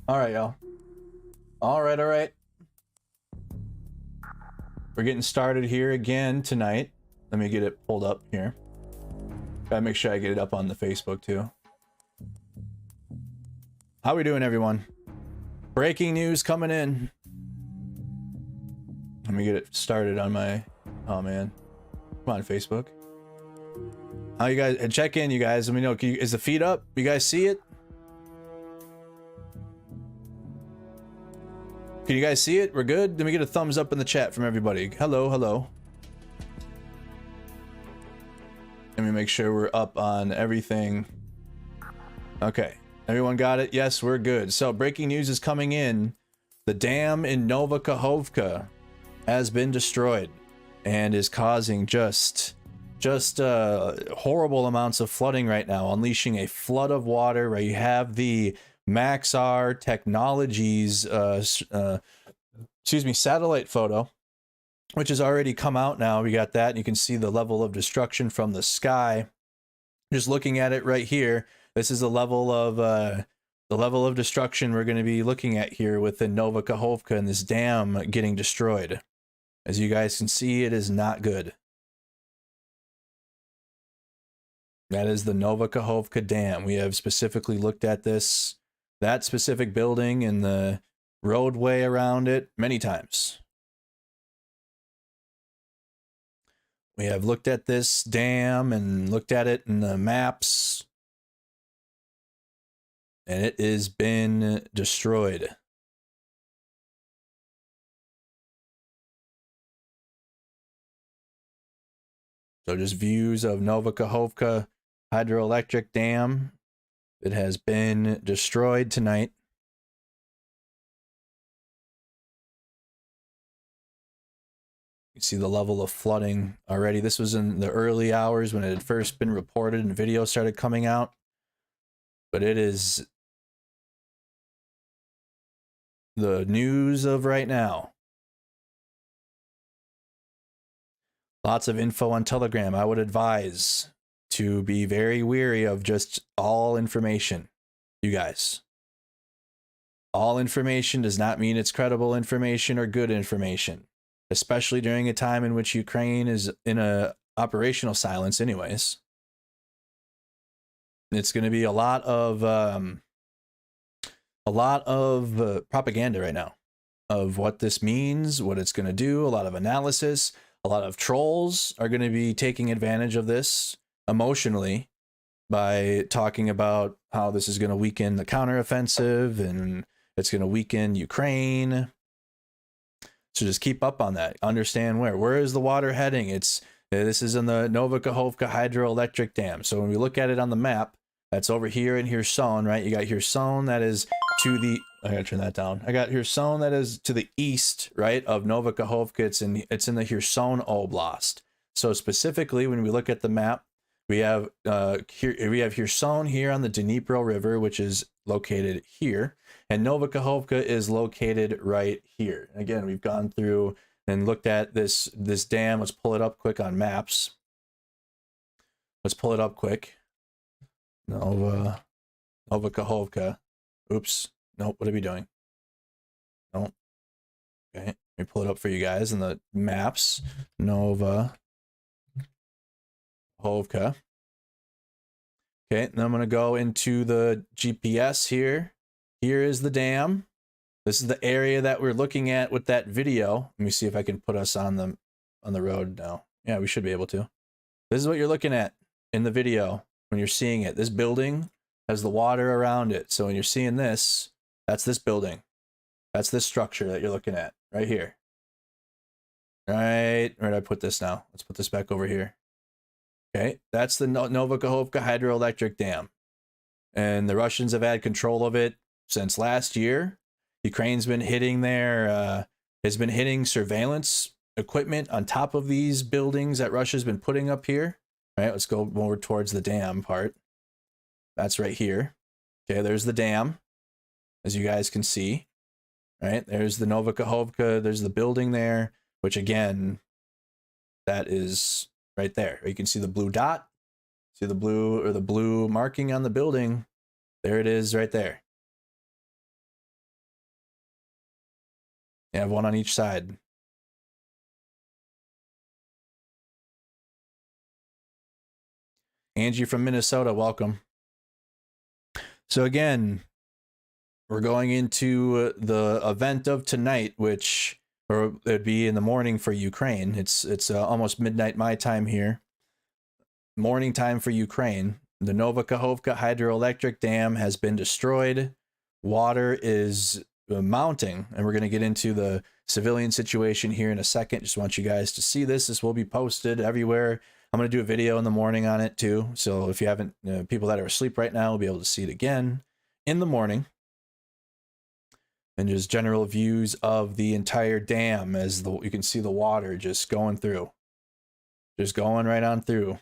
All right, y'all. All right. We're getting started here again tonight. Let me get it pulled up here. Gotta make sure I get it up on the Facebook too. How we doing, everyone? Breaking news coming in. Let me get it started on my... Oh, man. Come on, Facebook. How you guys... Check in, you guys. Let me know. Is the feed up? You guys see it? Can you guys see it? We're good? Let me get a thumbs up in the chat from everybody. Hello. Let me make sure we're up on everything. Okay. Everyone got it? Yes, we're good. So breaking news is coming in. The dam in Nova Kakhova has been destroyed and is causing just horrible amounts of flooding right now, unleashing a flood of water. Right, you have the Maxar Technologies satellite photo, which has already come out now. We got that, and you can see the level of destruction from the sky. Just looking at it right here, this is the level of destruction we're going to be looking at here within Nova Kakhova and this dam getting destroyed. As you guys can see, it is not good. That is the Nova Kakhova Dam. We have specifically looked at that specific building and the roadway around it many times. We have looked at this dam and looked at it in the maps, and it has been destroyed. So just views of Nova Kakhova hydroelectric dam. It has been destroyed tonight. You see the level of flooding already. This was in the early hours when it had first been reported and video started coming out. But it is the news of right now. Lots of info on Telegram. I would advise to be very wary of just all information, you guys. All information does not mean it's credible information or good information, especially during a time in which Ukraine is in a operational silence anyways. It's going to be a lot of propaganda right now of what this means, what it's going to do, a lot of analysis. A lot of trolls are going to be taking advantage of this emotionally by talking about how this is going to weaken the counteroffensive and it's going to weaken Ukraine. So just keep up on that. Understand where is the water heading? This is in the Nova Kakhova hydroelectric dam. So when we look at it on the map, that's over here in Kherson, right? You got Kherson that is to the... I gotta turn that down. I got Kherson that is to the east, right, of Nova Kakhova. It's in the Kherson Oblast. So specifically, when we look at the map, we have Kherson here on the Dnipro River, which is located here, and Nova Kakhova is located right here. Again, we've gone through and looked at this dam. Let's pull it up quick on maps. Let's pull it up quick. Nova Kakhova. Oops. Nope, what are we doing? Nope. Okay, let me pull it up for you guys in the maps. Nova Kakhova. Okay, then I'm going to go into the GPS here. Here is the dam. This is the area that we're looking at with that video. Let me see if I can put us on the road now. Yeah, we should be able to. This is what you're looking at in the video when you're seeing it. This building has the water around it. So when you're seeing this, that's this building. That's this structure that you're looking at right here. Right, where did I put this now? Let's put this back over here. Okay, that's the Nova Kakhova hydroelectric dam. And the Russians have had control of it since last year. Ukraine's been hitting has been hitting surveillance equipment on top of these buildings that Russia's been putting up here. All right, let's go more towards the dam part. That's right here. Okay, there's the dam, as you guys can see. Right, there's the Nova Kakhova. There's the building there, which again, that is right there. You can see the blue dot. See the blue marking on the building. There it is right there. You have one on each side. Angie from Minnesota, welcome. So again, we're going into the event of tonight, which, or it'd be in the morning for Ukraine. It's almost midnight my time here. Morning time for Ukraine. The Nova Kakhova hydroelectric dam has been destroyed. Water is mounting, and we're going to get into the civilian situation here in a second. Just want you guys to see this. This will be posted everywhere. I'm going to do a video in the morning on it too. So if you haven't, people that are asleep right now will be able to see it again in the morning. And just general views of the entire dam as you can see the water just going through. Just going right on through.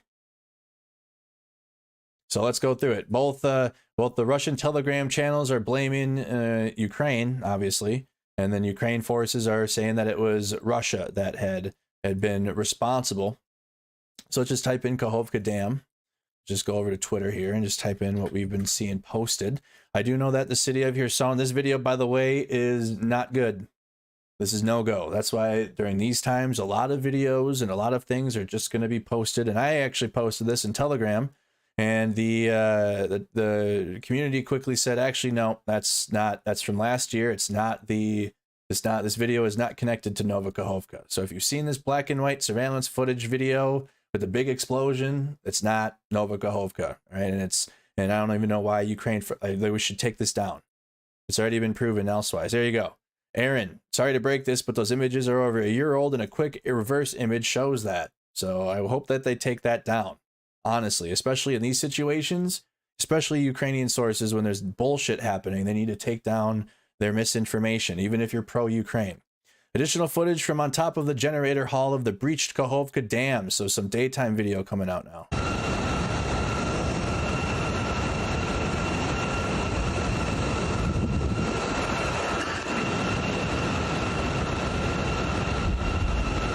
So let's go through it. Both the Russian Telegram channels are blaming Ukraine, obviously, and then Ukraine forces are saying that it was Russia that had been responsible. So let's just type in Kakhovka Dam. Just go over to Twitter here and just type in what we've been seeing posted. I do know that the city of Kherson, this video, by the way, is not good. This is no go. That's why during these times, a lot of videos and a lot of things are just going to be posted. And I actually posted this in Telegram, and the community quickly said, actually, no, that's from last year. This video is not connected to Nova Kakhova. So if you've seen this black and white surveillance footage video with the big explosion, it's not Nova Kakhova, right? And I don't even know why Ukraine, we should take this down. It's already been proven elsewise. There you go. Aaron, sorry to break this, but those images are over a year old, and a quick reverse image shows that. So I hope that they take that down, honestly, especially in these situations, especially Ukrainian sources, when there's bullshit happening, they need to take down their misinformation, even if you're pro-Ukraine. Additional footage from on top of the generator hall of the breached Kakhovka Dam. So some daytime video coming out now.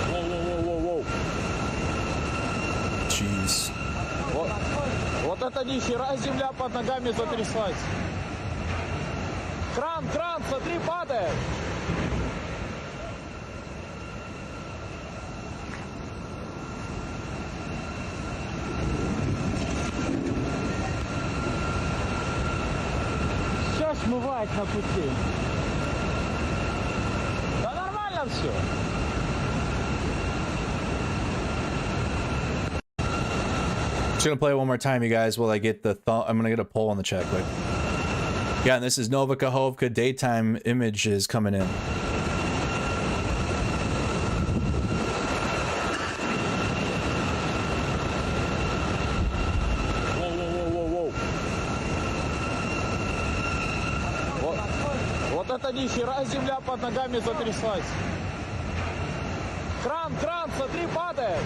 Воу-воу-воу-воу-воу. Jeez. Вот это нихера земля под ногами затряслась. Кран, смотри, падает. Все смывает на пути. Да нормально все. Just gonna play it one more time, you guys, while I get the I'm gonna get a poll on the chat quick. Yeah, and this is Nova Kakhova daytime images coming in. Вот это нихера земля под ногами затряслась. Кран, смотри, падает.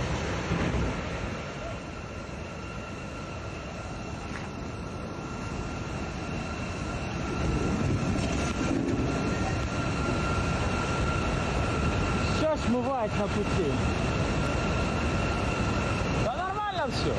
Все смывает на пути. Да нормально все.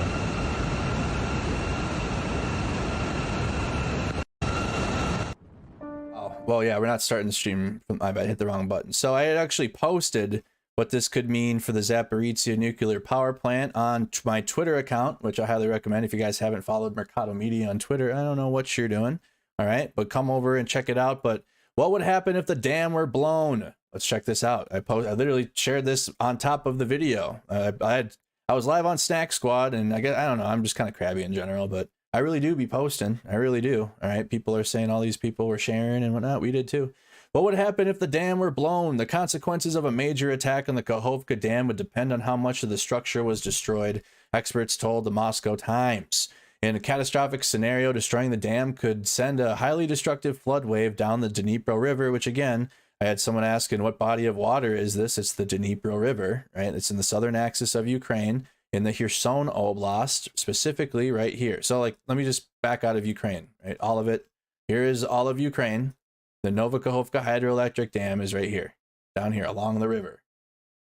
Well, yeah, we're not starting the stream. My bad, hit the wrong button. So I had actually posted what this could mean for the Zaporizhzhia nuclear power plant on my Twitter account, which I highly recommend if you guys haven't followed Mercado Media on Twitter. I don't know what you're doing, all right? But come over and check it out. But what would happen if the dam were blown? Let's check this out. I literally shared this on top of the video. I was live on Snack Squad, and I don't know, I'm just kind of crabby in general, but I really do be posting. I really do. All right. People are saying all these people were sharing and whatnot. We did too. What would happen if the dam were blown? The consequences of a major attack on the Kakhovka Dam would depend on how much of the structure was destroyed, experts told the Moscow Times. In a catastrophic scenario, destroying the dam could send a highly destructive flood wave down the Dnipro River, which again, I had someone asking, what body of water is this? It's the Dnipro River, right? It's in the southern axis of Ukraine, in the Kherson Oblast, specifically right here. So like, let me just back out of Ukraine, right? All of it. Here is all of Ukraine. The Nova Kakhova hydroelectric dam is right here, down here along the river,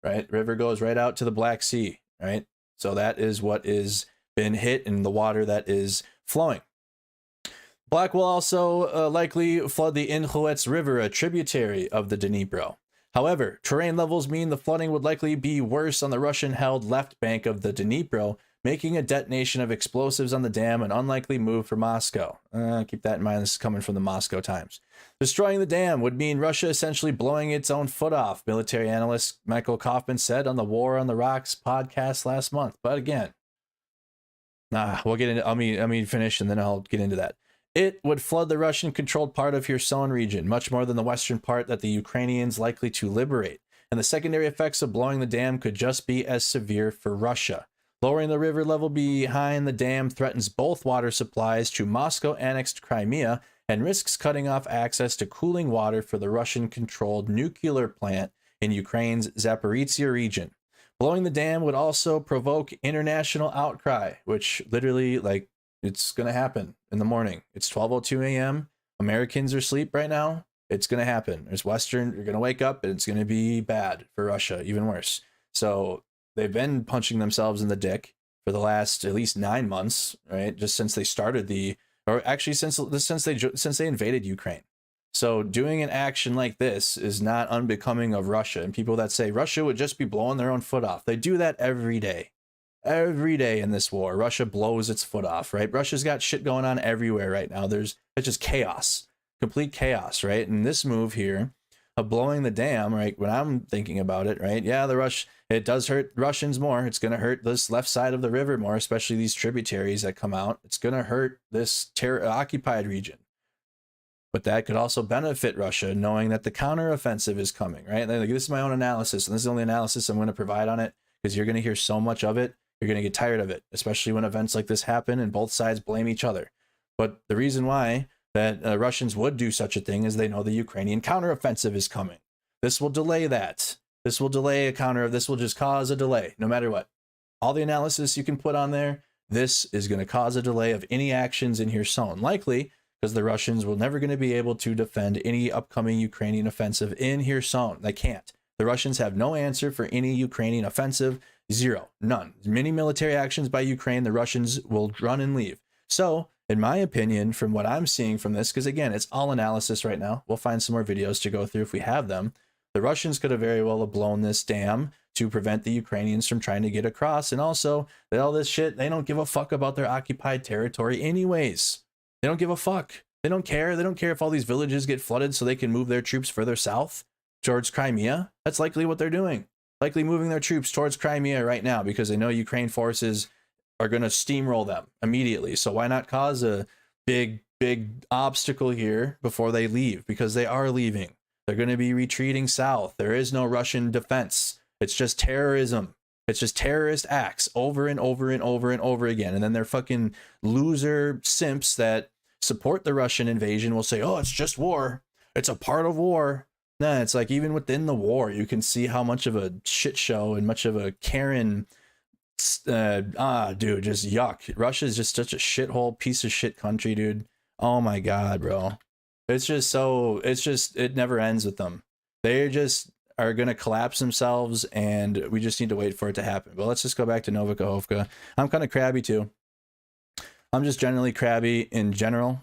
right? River goes right out to the Black Sea, right? So that is what is been hit in the water that is flowing. Black will also likely flood the Inhuets River, a tributary of the Dnipro. However, terrain levels mean the flooding would likely be worse on the Russian-held left bank of the Dnipro, making a detonation of explosives on the dam an unlikely move for Moscow. Keep that in mind. This is coming from the Moscow Times. Destroying the dam would mean Russia essentially blowing its own foot off, military analyst Michael Kaufman said on the War on the Rocks podcast last month. But again, we'll get into. Let me finish and then I'll get into that. It would flood the Russian-controlled part of Kherson region, much more than the western part that the Ukrainians likely to liberate. And the secondary effects of blowing the dam could just be as severe for Russia. Lowering the river level behind the dam threatens both water supplies to Moscow-annexed Crimea and risks cutting off access to cooling water for the Russian-controlled nuclear plant in Ukraine's Zaporizhzhia region. Blowing the dam would also provoke international outcry, which literally, like, it's going to happen in the morning. It's 12:02 a.m. Americans are asleep right now. It's going to happen. There's Western, you're going to wake up and it's going to be bad for Russia, even worse. So they've been punching themselves in the dick for the last at least 9 months, right? Just since they started since they invaded Ukraine. So doing an action like this is not unbecoming of Russia. And people that say Russia would just be blowing their own foot off, they do that every day. Every day in this war, Russia blows its foot off, right? Russia's got shit going on everywhere right now. It's just chaos, complete chaos, right? And this move here of blowing the dam, right? When I'm thinking about it, right? Yeah, it does hurt Russians more. It's going to hurt this left side of the river more, especially these tributaries that come out. It's going to hurt this occupied region. But that could also benefit Russia, knowing that the counteroffensive is coming, right? Like, this is my own analysis, and this is the only analysis I'm going to provide on it, because you're going to hear so much of it. You're going to get tired of it, especially when events like this happen and both sides blame each other. But the reason why that Russians would do such a thing is they know the Ukrainian counteroffensive is coming. This will delay that. This will delay a counter. This will just cause a delay, no matter what. All the analysis you can put on there, this is going to cause a delay of any actions in Kherson. Likely because the Russians will never going to be able to defend any upcoming Ukrainian offensive in Kherson. They can't. The Russians have no answer for any Ukrainian offensive. Zero. None. Many military actions by Ukraine, the Russians will run and leave. So, in my opinion, from what I'm seeing from this, because again, it's all analysis right now. We'll find some more videos to go through if we have them. The Russians could have very well have blown this dam to prevent the Ukrainians from trying to get across. And also, that all this shit, they don't give a fuck about their occupied territory anyways. They don't give a fuck. They don't care. They don't care if all these villages get flooded so they can move their troops further south towards Crimea. That's likely what they're doing. Likely moving their troops towards Crimea right now because they know Ukraine forces are going to steamroll them immediately. So why not cause a big obstacle here before they leave? Because they are leaving. They're going to be retreating south. There is no Russian defense. It's just terrorism. It's just terrorist acts over and over and over and over again. And then they're fucking loser simps that support the Russian invasion will say, oh, it's just war. It's a part of war. Nah, it's like even within the war, you can see how much of a shit show and much of a Karen, just yuck. Russia is just such a shithole piece of shit country, dude. Oh my God, bro. It never ends with them. They just are going to collapse themselves and we just need to wait for it to happen. But let's just go back to Nova Kakhova. I'm kind of crabby too. I'm just generally crabby in general.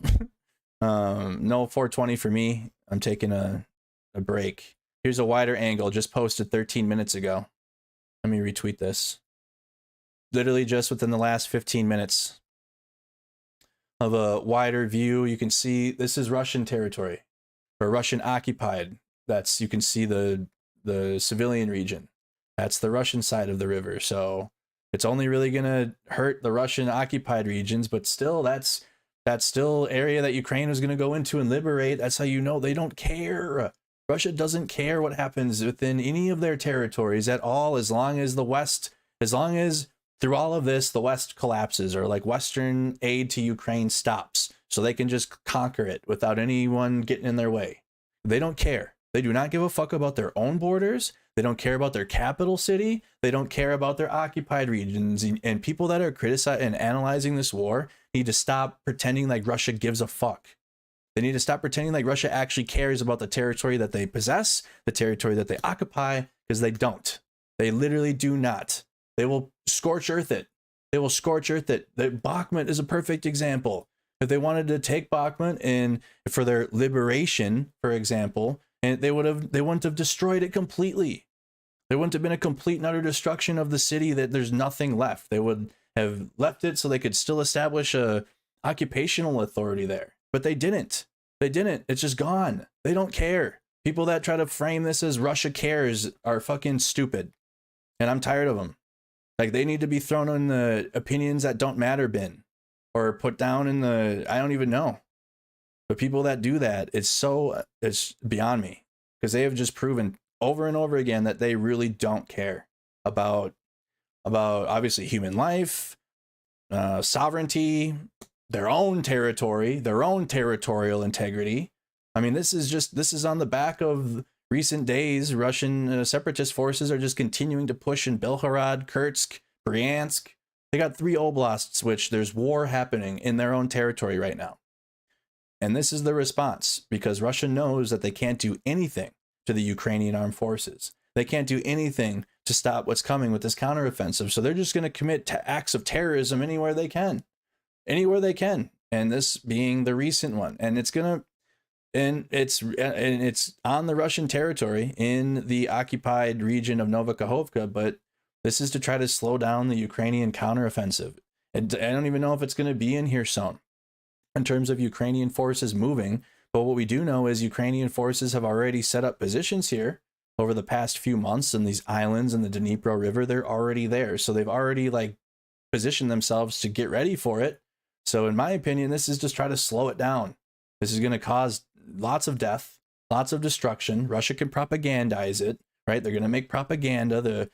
No 420 for me. I'm taking a break. Here's a wider angle, just posted 13 minutes ago. Let me retweet this. Literally just within the last 15 minutes of a wider view, you can see this is Russian territory or Russian occupied. You can see the civilian region. That's the Russian side of the river. So it's only really going to hurt the Russian occupied regions, but still that's still area that Ukraine is going to go into and liberate. That's how you know they don't care. Russia doesn't care what happens within any of their territories at all, as long as through all of this, the West collapses or like Western aid to Ukraine stops so they can just conquer it without anyone getting in their way. They don't care. They do not give a fuck about their own borders. They don't care about their capital city. They don't care about their occupied regions. And people that are criticizing and analyzing this war need to stop pretending like Russia gives a fuck. They need to stop pretending like Russia actually cares about the territory that they possess, the territory that they occupy, because they don't. They literally do not. They will scorch earth it. They will scorch earth it. Bakhmut is a perfect example. If they wanted to take Bakhmut and for their liberation, for example, and they wouldn't have destroyed it completely. There wouldn't have been a complete and utter destruction of the city that there's nothing left. They would have left it so they could still establish a occupational authority there. But they didn't. They didn't. It's just gone. They don't care. People that try to frame this as Russia cares are fucking stupid. And I'm tired of them. Like, they need to be thrown in the opinions that don't matter bin, or put down in the, I don't even know. But people that do that, it's beyond me, because they have just proven over and over again that they really don't care about obviously human life, sovereignty, their own territory, their own territorial integrity. I mean, this is on the back of recent days. Russian separatist forces are just continuing to push in Belgorod, Kursk, Bryansk. They got 3 oblasts, which there's war happening in their own territory right now. And this is the response, because Russia knows that they can't do anything to the Ukrainian armed forces. They can't do anything to stop what's coming with this counteroffensive. So they're just going to commit to acts of terrorism anywhere they can. Anywhere they can. And this being the recent one. And it's on the Russian territory in the occupied region of Nova Kakhova, but this is to try to slow down the Ukrainian counteroffensive. And I don't even know if it's going to be in Kherson in terms of Ukrainian forces moving. But what we do know is Ukrainian forces have already set up positions here over the past few months in these islands in the Dnipro River. They're already there. So they've already positioned themselves to get ready for it. So in my opinion, this is just try to slow it down. This is going to cause lots of death, lots of destruction. Russia can propagandize it, right? They're going to make propaganda. The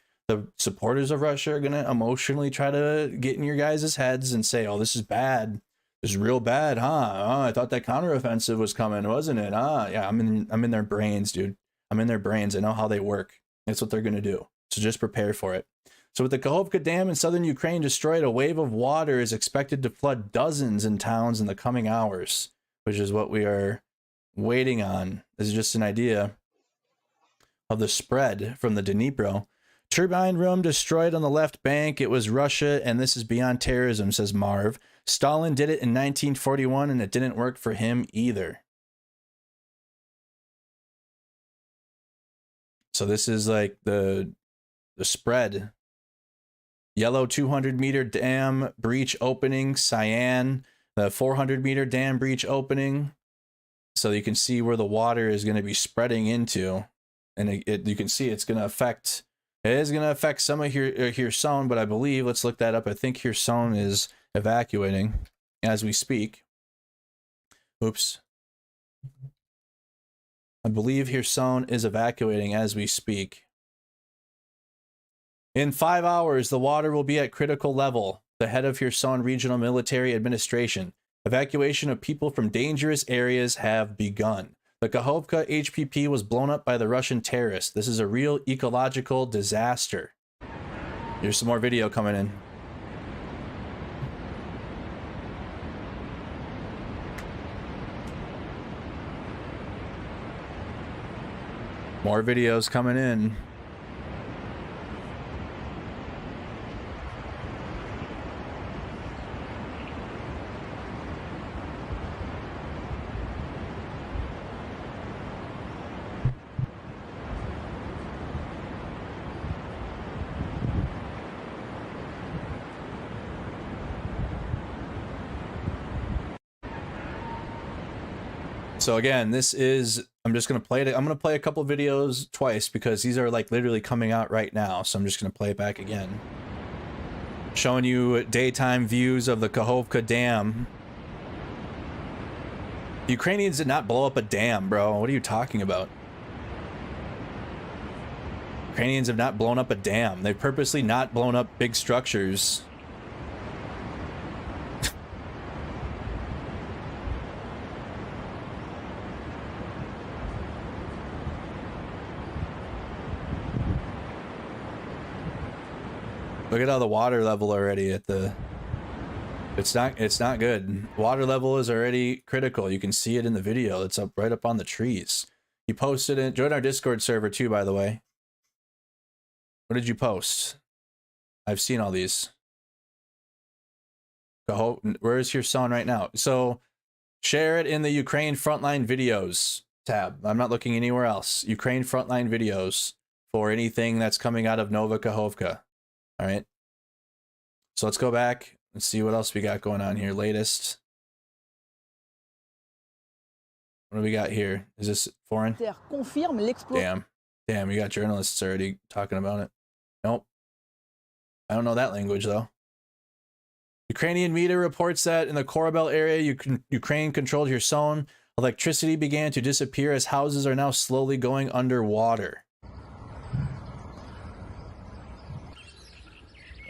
supporters of Russia are going to emotionally try to get in your guys' heads and say, oh, this is bad. This is real bad, huh? Oh, I thought that counteroffensive was coming, wasn't it? Yeah, I'm in their brains, dude. I'm in their brains. I know how they work. That's what they're going to do. So just prepare for it. So with the Kakhovka Dam in southern Ukraine destroyed, a wave of water is expected to flood dozens in towns in the coming hours, which is what we are waiting on. This is just an idea of the spread from the Dnipro. Turbine room destroyed on the left bank. It was Russia, and this is beyond terrorism, says Marv. Stalin did it in 1941, and it didn't work for him either. So this is like the spread. Yellow 200-meter dam breach opening. Cyan, the 400-meter dam breach opening. So you can see where the water is going to be spreading into. And you can see it's going to affect... It is going to affect some of Kherson, but I believe, let's look that up. I think Kherson is evacuating as we speak. Oops. I believe Kherson is evacuating as we speak. In 5 hours, the water will be at critical level. The head of Kherson Regional Military Administration. Evacuation of people from dangerous areas have begun. The Kakhovka HPP was blown up by the Russian terrorists. This is a real ecological disaster. Here's some more video coming in. More videos coming in. So again, this is, I'm just going to play it. I'm going to play a couple videos twice because these are like literally coming out right now. So I'm just going to play it back again. Showing you daytime views of the Kakhovka Dam. The Ukrainians did not blow up a dam, bro. What are you talking about? Ukrainians have not blown up a dam. They've purposely not blown up big structures. Look at all the water level already at the... It's not good. Water level is already critical. You can see it in the video. It's up right up on the trees. You posted it. Join our Discord server too, by the way. What did you post? I've seen all these. Where is your son right now? So share it in the Ukraine frontline videos. tab. I'm not looking anywhere else. Ukraine frontline videos for anything that's coming out of Nova Kakhova. All right. So let's go back and see what else we got going on here. Latest. What do we got here? Is this foreign? Damn. Damn, we got journalists already talking about it. Nope. I don't know that language, though. Ukrainian media reports that in the Korabel area, Ukraine controlled Kherson. Electricity began to disappear as houses are now slowly going underwater.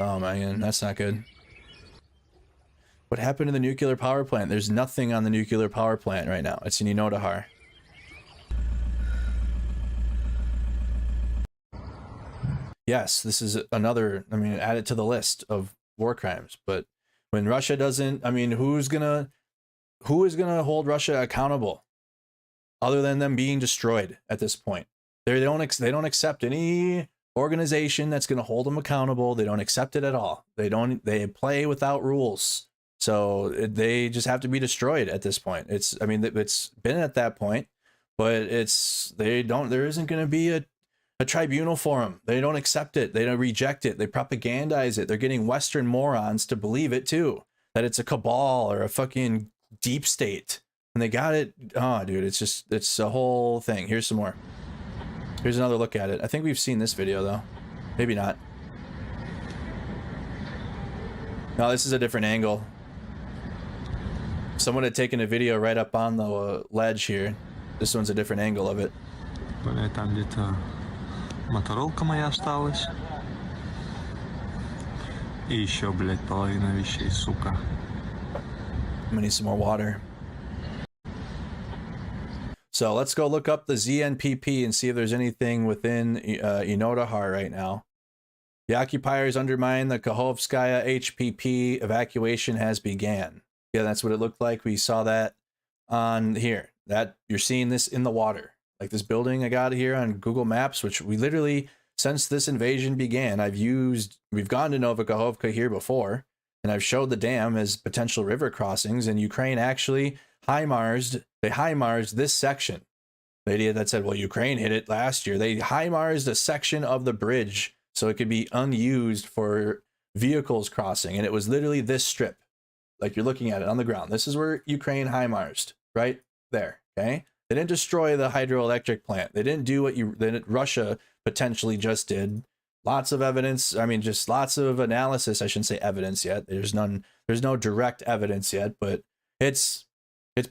Oh, man, that's not good. What happened to the nuclear power plant? There's nothing on the nuclear power plant right now. It's in Unodahar. Yes, this is another, I mean, add it to the list of war crimes. But when Russia doesn't, I mean, who is gonna hold Russia accountable other than them being destroyed at this point? They don't accept any organization that's gonna hold them accountable. They don't accept it at all. They play without rules. So they just have to be destroyed at this point. It's been at that point, but there isn't going to be a tribunal for them. They don't accept it. They don't reject it. They propagandize it. They're getting Western morons to believe it too, that it's a cabal or a fucking deep state. And they got it. Oh, dude, it's a whole thing. Here's some more. Here's another look at it. I think we've seen this video though. Maybe not. No, this is a different angle. Someone had taken a video right up on the ledge here. This one's a different angle of it. Там где-то моторолка моя осталась. И еще, блядь, половина вещей, сука. I'm gonna need some more water. So let's go look up the ZNPP and see if there's anything within Unodahar right now. The occupiers undermine the Kakhovskaya HPP. Evacuation has began. Yeah, that's what it looked like. We saw that on here. That you're seeing this in the water. Like this building I got here on Google Maps, which we literally, since this invasion began, we've gone to Nova Kakhova here before, and I've showed the dam as potential river crossings, and Ukraine actually HIMARS'd this section. The idiot that said, well, Ukraine hit it last year. They HIMARS'd a section of the bridge so it could be unused for vehicles crossing, and it was literally this strip. Like you're looking at it on the ground. This is where Ukraine HIMARS'd, right there, okay? They didn't destroy the hydroelectric plant. They didn't do what Russia potentially just did. Lots of evidence. I mean, just lots of analysis. I shouldn't say evidence yet. There's no direct evidence yet, but it's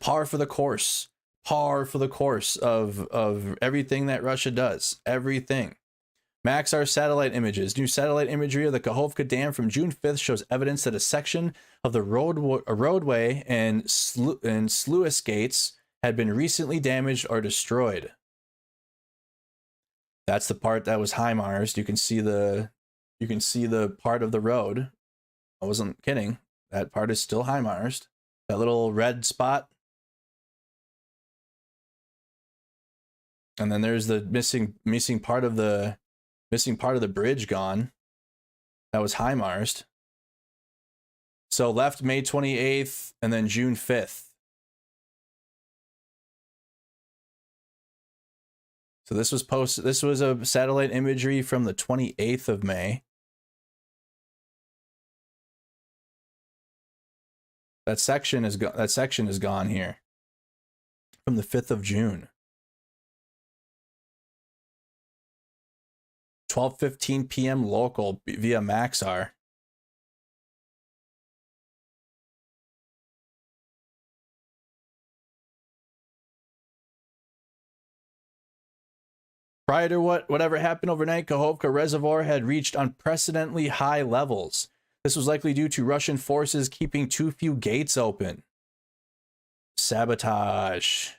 par for the course. Par for the course of everything that Russia does. Everything. Maxar satellite images. New satellite imagery of the Kakhovka Dam from June 5th shows evidence that a section of the roadway and sluice gates had been recently damaged or destroyed. That's the part that was HIMARS'd. You can see the part of the road. I wasn't kidding. That part is still HIMARS'd. That little red spot. And then there's the missing part of the bridge gone. That was HIMARS'd. So left May 28th and then June 5th. So this was posted. This was a satellite imagery from the 28th of May. That section is gone here. From the 5th of June. 12:15 p.m. local via Maxar. Prior to whatever happened overnight, Kakhovka Reservoir had reached unprecedentedly high levels. This was likely due to Russian forces keeping too few gates open. Sabotage.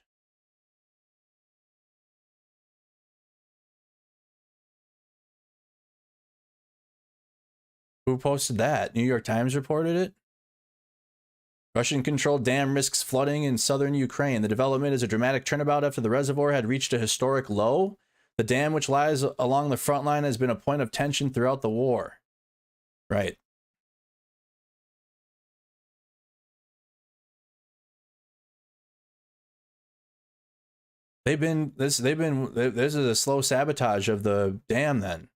Who posted that? New York Times reported it? Russian-controlled dam risks flooding in southern Ukraine. The development is a dramatic turnabout after the reservoir had reached a historic low. The dam, which lies along the front line, has been a point of tension throughout the war. Right. This is a slow sabotage of the dam then.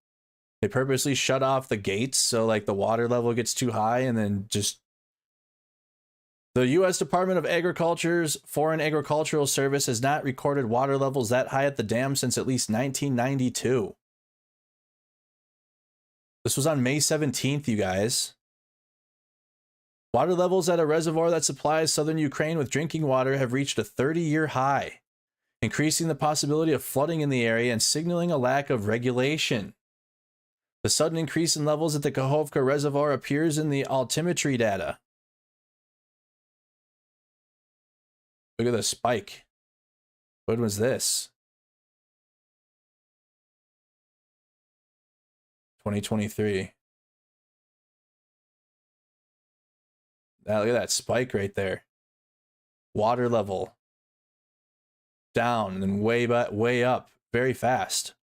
They purposely shut off the gates so like the water level gets too high, and then just the U.S. Department of Agriculture's Foreign Agricultural Service has not recorded water levels that high at the dam since at least 1992. This was on May 17th, you guys. Water levels at a reservoir that supplies southern Ukraine with drinking water have reached a 30-year high, increasing the possibility of flooding in the area and signaling a lack of regulation. The sudden increase in levels at the Kakhovka reservoir appears in the altimetry data. Look at the spike. When was this? 2023. Look at that spike right there. Water level down and then way up very fast.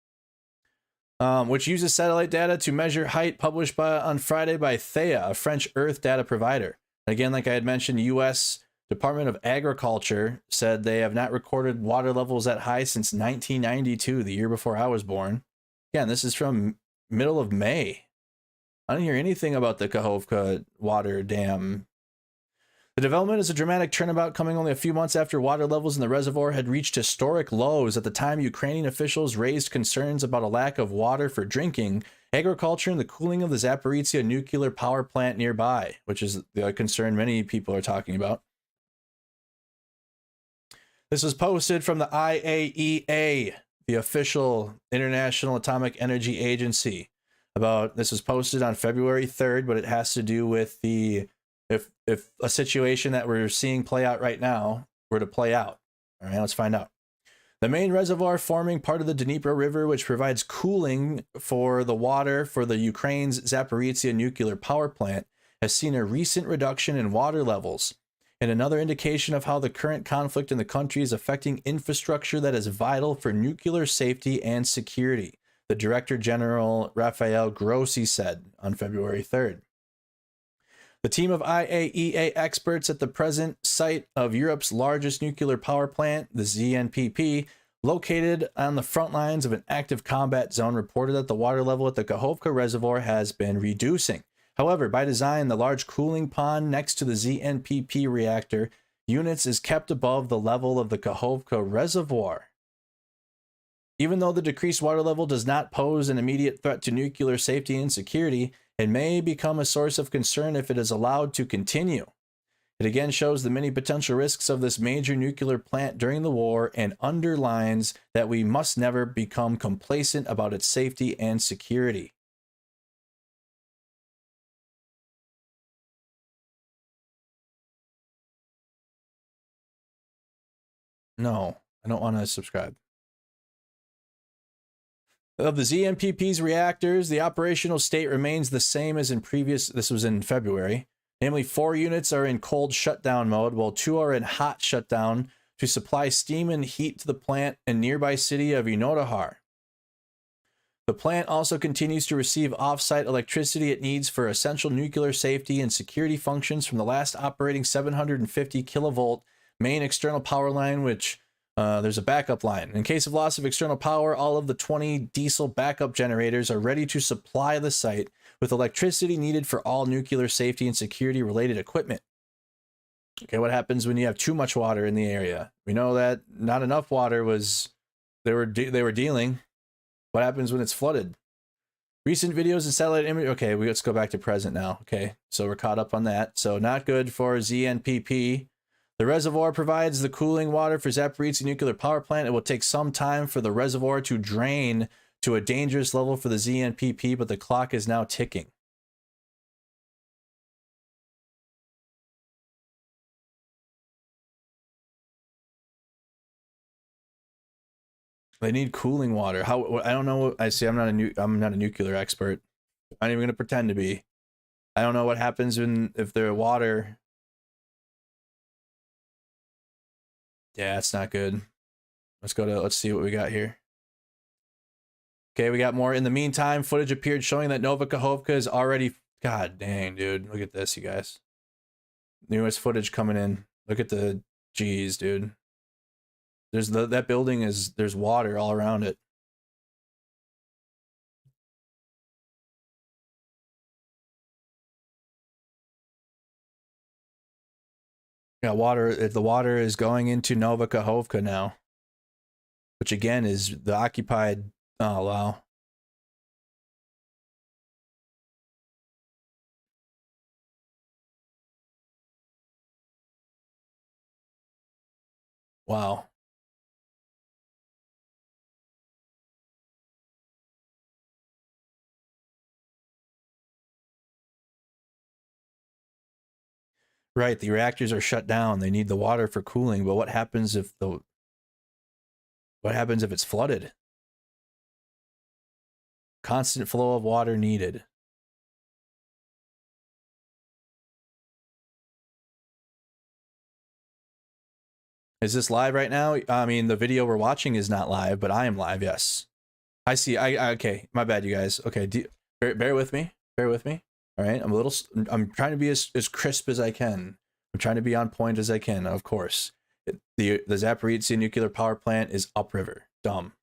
Which uses satellite data to measure height, published on Friday by Thea, a French Earth data provider. Again, like I had mentioned, U.S. Department of Agriculture said they have not recorded water levels that high since 1992, the year before I was born. Again, this is from middle of May. I didn't hear anything about the Kakhovka water dam. The development is a dramatic turnabout, coming only a few months after water levels in the reservoir had reached historic lows. At the time, Ukrainian officials raised concerns about a lack of water for drinking, agriculture, and the cooling of the Zaporizhzhia nuclear power plant nearby, which is the concern many people are talking about. This was posted from the IAEA, the official International Atomic Energy Agency. This was posted on February 3rd, but it has to do with the if a situation that we're seeing play out right now were to play out. All right, let's find out. The main reservoir forming part of the Dnieper River, which provides cooling for the water for the Ukraine's Zaporizhzhia nuclear power plant, has seen a recent reduction in water levels, and another indication of how the current conflict in the country is affecting infrastructure that is vital for nuclear safety and security, the Director General Rafael Grossi said on February 3rd. The team of IAEA experts at the present site of Europe's largest nuclear power plant, the ZNPP, located on the front lines of an active combat zone, reported that the water level at the Kakhovka reservoir has been reducing. However, by design, the large cooling pond next to the ZNPP reactor units is kept above the level of the Kakhovka reservoir. Even though the decreased water level does not pose an immediate threat to nuclear safety and security, it may become a source of concern if it is allowed to continue. It again shows the many potential risks of this major nuclear plant during the war and underlines that we must never become complacent about its safety and security. No, I don't want to subscribe. Of the ZNPP's reactors, the operational state remains the same as in this was in February. Namely, 4 units are in cold shutdown mode, while 2 are in hot shutdown to supply steam and heat to the plant and nearby city of Inodohar. The plant also continues to receive off-site electricity it needs for essential nuclear safety and security functions from the last operating 750 kilovolt main external power line, which there's a backup line. In case of loss of external power, all of the 20 diesel backup generators are ready to supply the site with electricity needed for all nuclear safety and security related equipment. Okay, what happens when you have too much water in the area? We know that not enough water was they were dealing. What happens when it's flooded? Recent videos and satellite image. Okay, let's go back to present now. Okay, so we're caught up on that. So not good for ZNPP. The reservoir provides the cooling water for Zaporizhzhia nuclear power plant. It will take some time for the reservoir to drain to a dangerous level for the ZNPP, but the clock is now ticking. They need cooling water. How? I don't know. I see. I'm not a nuclear expert. I'm not even gonna pretend to be. I don't know what happens if the water. Yeah, it's not good. Let's see what we got here. Okay, we got more. In the meantime, footage appeared showing that Nova Kakhova is already. God dang, dude. Look at this, you guys. Newest footage coming in. Look at the. Jeez, dude. that building is, there's water all around it. Yeah, water. The water is going into Nova Kakhova now, which again is the occupied. Oh wow. Wow. Right, the reactors are shut down. They need the water for cooling, but what happens if it's flooded? Constant flow of water needed. Is this live right now? I mean, the video we're watching is not live, but I am live. Yes, I see. Okay. My bad, you guys. Okay, bear with me. Bear with me. All right. I'm trying to be as crisp as I can. I'm trying to be on point as I can. Of course, the Zaporizhzhia nuclear power plant is upriver. Dumb.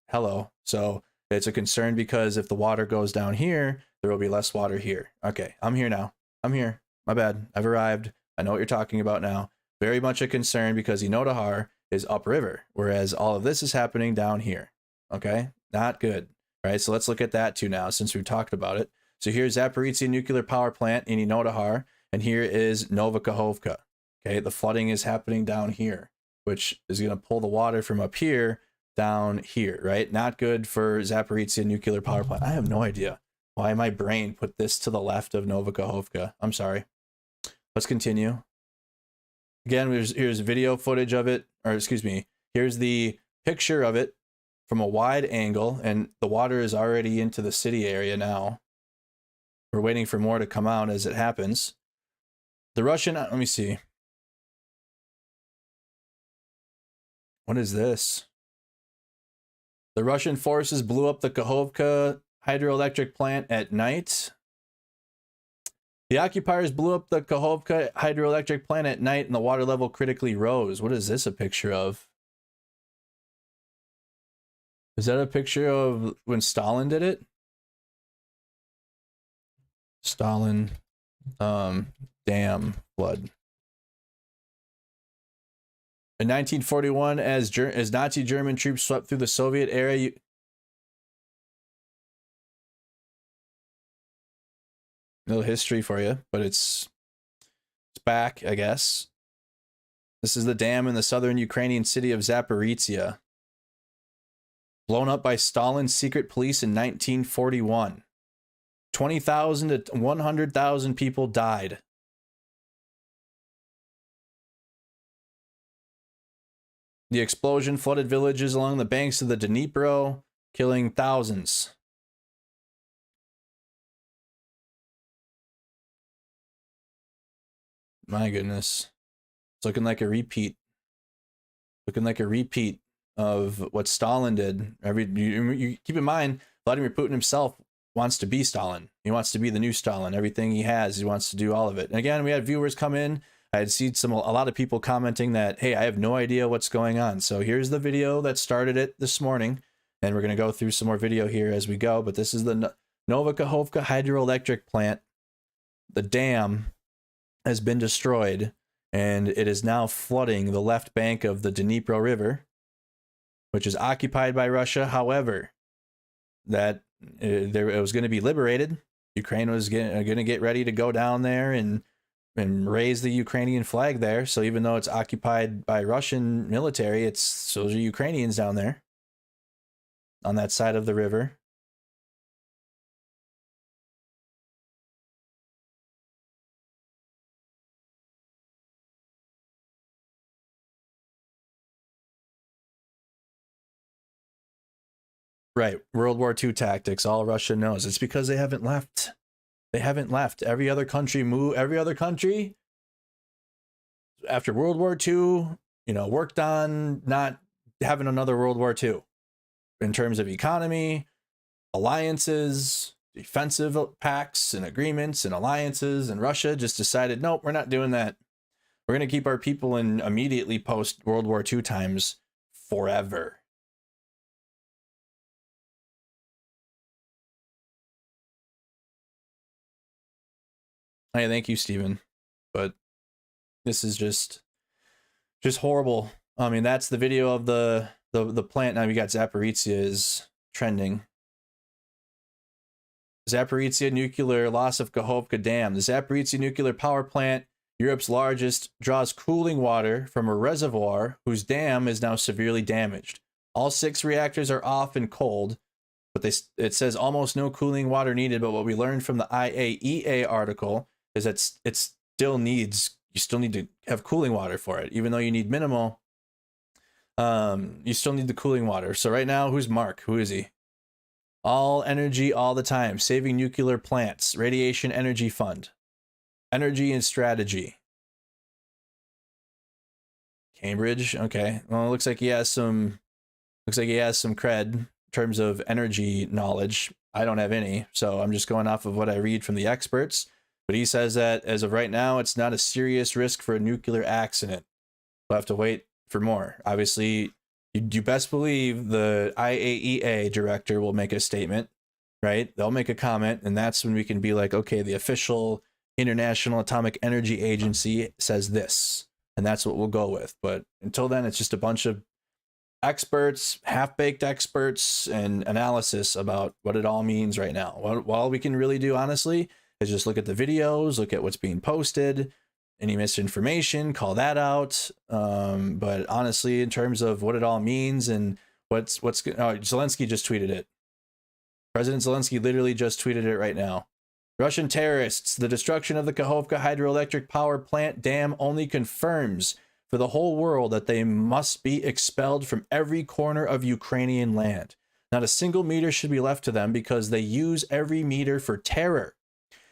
Hello. So it's a concern because if the water goes down here, there will be less water here. Okay, I'm here now. I'm here. My bad. I've arrived. I know what you're talking about now. Very much a concern because Inodahar is upriver, whereas all of this is happening down here. Okay, not good. All right, so let's look at that too now since we've talked about it. So here's Zaporizhzhia nuclear power plant in Inodahar, and here is Nova Kakhova. Okay, the flooding is happening down here, which is going to pull the water from up here down here, right? Not good for Zaporizhzhia nuclear power plant. I have no idea why my brain put this to the left of Nova Kakhova. I'm sorry. Let's continue. Again, here's video footage of it, or excuse me, here's the picture of it from a wide angle, and the water is already into the city area now. We're waiting for more to come out as it happens. The Russian, let me see. What is this? The Russian forces blew up the Kakhovka hydroelectric plant at night. The occupiers blew up the Kakhovka hydroelectric plant at night and the water level critically rose. What is this a picture of? Is that a picture of when Stalin did it? Stalin, dam flood. In 1941, as Nazi German troops swept through the Soviet area, little history for you, but it's back, I guess. This is the dam in the southern Ukrainian city of Zaporizhzhia, blown up by Stalin's secret police in 1941. 20,000 to 100,000 people died. The explosion flooded villages along the banks of the Dnipro, killing thousands. My goodness. It's looking like a repeat. Looking like a repeat of what Stalin did. You keep in mind, Vladimir Putin himself wants to be Stalin. He wants to be the new Stalin. Everything he has, he wants to do all of it. And again, we had viewers come in. I had seen a lot of people commenting that, hey, I have no idea what's going on. So here's the video that started it this morning. And we're going to go through some more video here as we go. But this is the Nova Kakhova hydroelectric plant. The dam has been destroyed, and it is now flooding the left bank of the Dnipro River, which is occupied by Russia. However, it was going to be liberated. Ukraine was going to get ready to go down there and raise the Ukrainian flag there. So even though it's occupied by Russian military, those are Ukrainians down there on that side of the river. Right. World War II tactics. All Russia knows. It's because they haven't left. They haven't left. Every other country after World War II, worked on not having another World War II in terms of economy, alliances, defensive pacts and agreements and alliances. And Russia just decided, nope, we're not doing that. We're going to keep our people in immediately post World War II times forever. Hey, thank you, Steven. But this is just horrible. I mean, that's the video of the plant. Now we got Zaporizhzhia is trending. Zaporizhzhia nuclear loss of Kakhovka dam. The Zaporizhzhia nuclear power plant, Europe's largest, draws cooling water from a reservoir whose dam is now severely damaged. All 6 reactors are off and cold, but it says almost no cooling water needed. But what we learned from the IAEA article is that you still need to have cooling water for it, even though you need minimal. You still need the cooling water. So right now, who's Mark? Who is he? All energy all the time, saving nuclear plants, radiation energy fund, energy and strategy. Cambridge, okay. Well, it looks like he has some cred in terms of energy knowledge. I don't have any, so I'm just going off of what I read from the experts. But he says that as of right now, it's not a serious risk for a nuclear accident. We'll have to wait for more. Obviously, you best believe the IAEA director will make a statement, right? They'll make a comment, and that's when we can be like, okay, the official International Atomic Energy Agency says this, and that's what we'll go with. But until then, it's just a bunch of experts, half-baked experts, and analysis about what it all means right now. What all we can really do, honestly, is just look at the videos, look at what's being posted, any misinformation, call that out. But honestly, in terms of what it all means and Zelensky just tweeted it. President Zelensky literally just tweeted it right now. Russian terrorists, the destruction of the Kakhovka hydroelectric power plant dam only confirms for the whole world that they must be expelled from every corner of Ukrainian land. Not a single meter should be left to them because they use every meter for terror.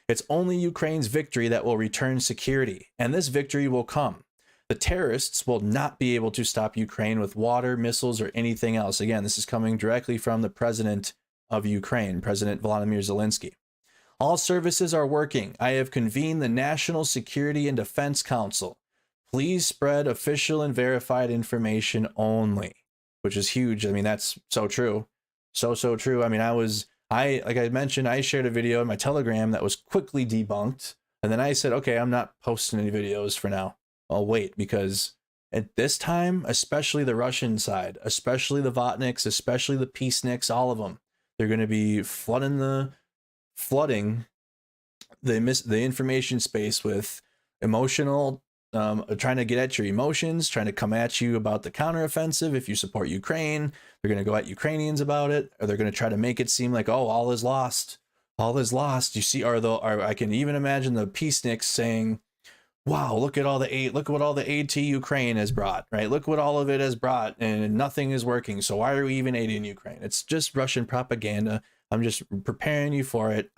It's only Ukraine's victory that will return security, and this victory will come. The terrorists will not be able to stop Ukraine with water, missiles, or anything else. Again, this is coming directly from the president of Ukraine, President Volodymyr Zelensky. All services are working. I have convened the National Security and Defense Council. Please spread official and verified information only, which is huge. I mean, that's so true. So true. I mean, like I mentioned, I shared a video in my Telegram that was quickly debunked. And then I said, okay, I'm not posting any videos for now. I'll wait, because at this time, especially the Russian side, especially the Votniks, especially the Peaceniks, all of them, they're going to be flooding the information space with emotional, trying to get at your emotions, trying to come at you about the counteroffensive. If you support Ukraine, they're going to go at Ukrainians about it, or they're going to try to make it seem like, oh, all is lost. All is lost. You see, I can even imagine the peaceniks saying, wow, look at what all the aid to Ukraine has brought, right? Look what all of it has brought, and nothing is working. So why are we even aiding Ukraine? It's just Russian propaganda. I'm just preparing you for it.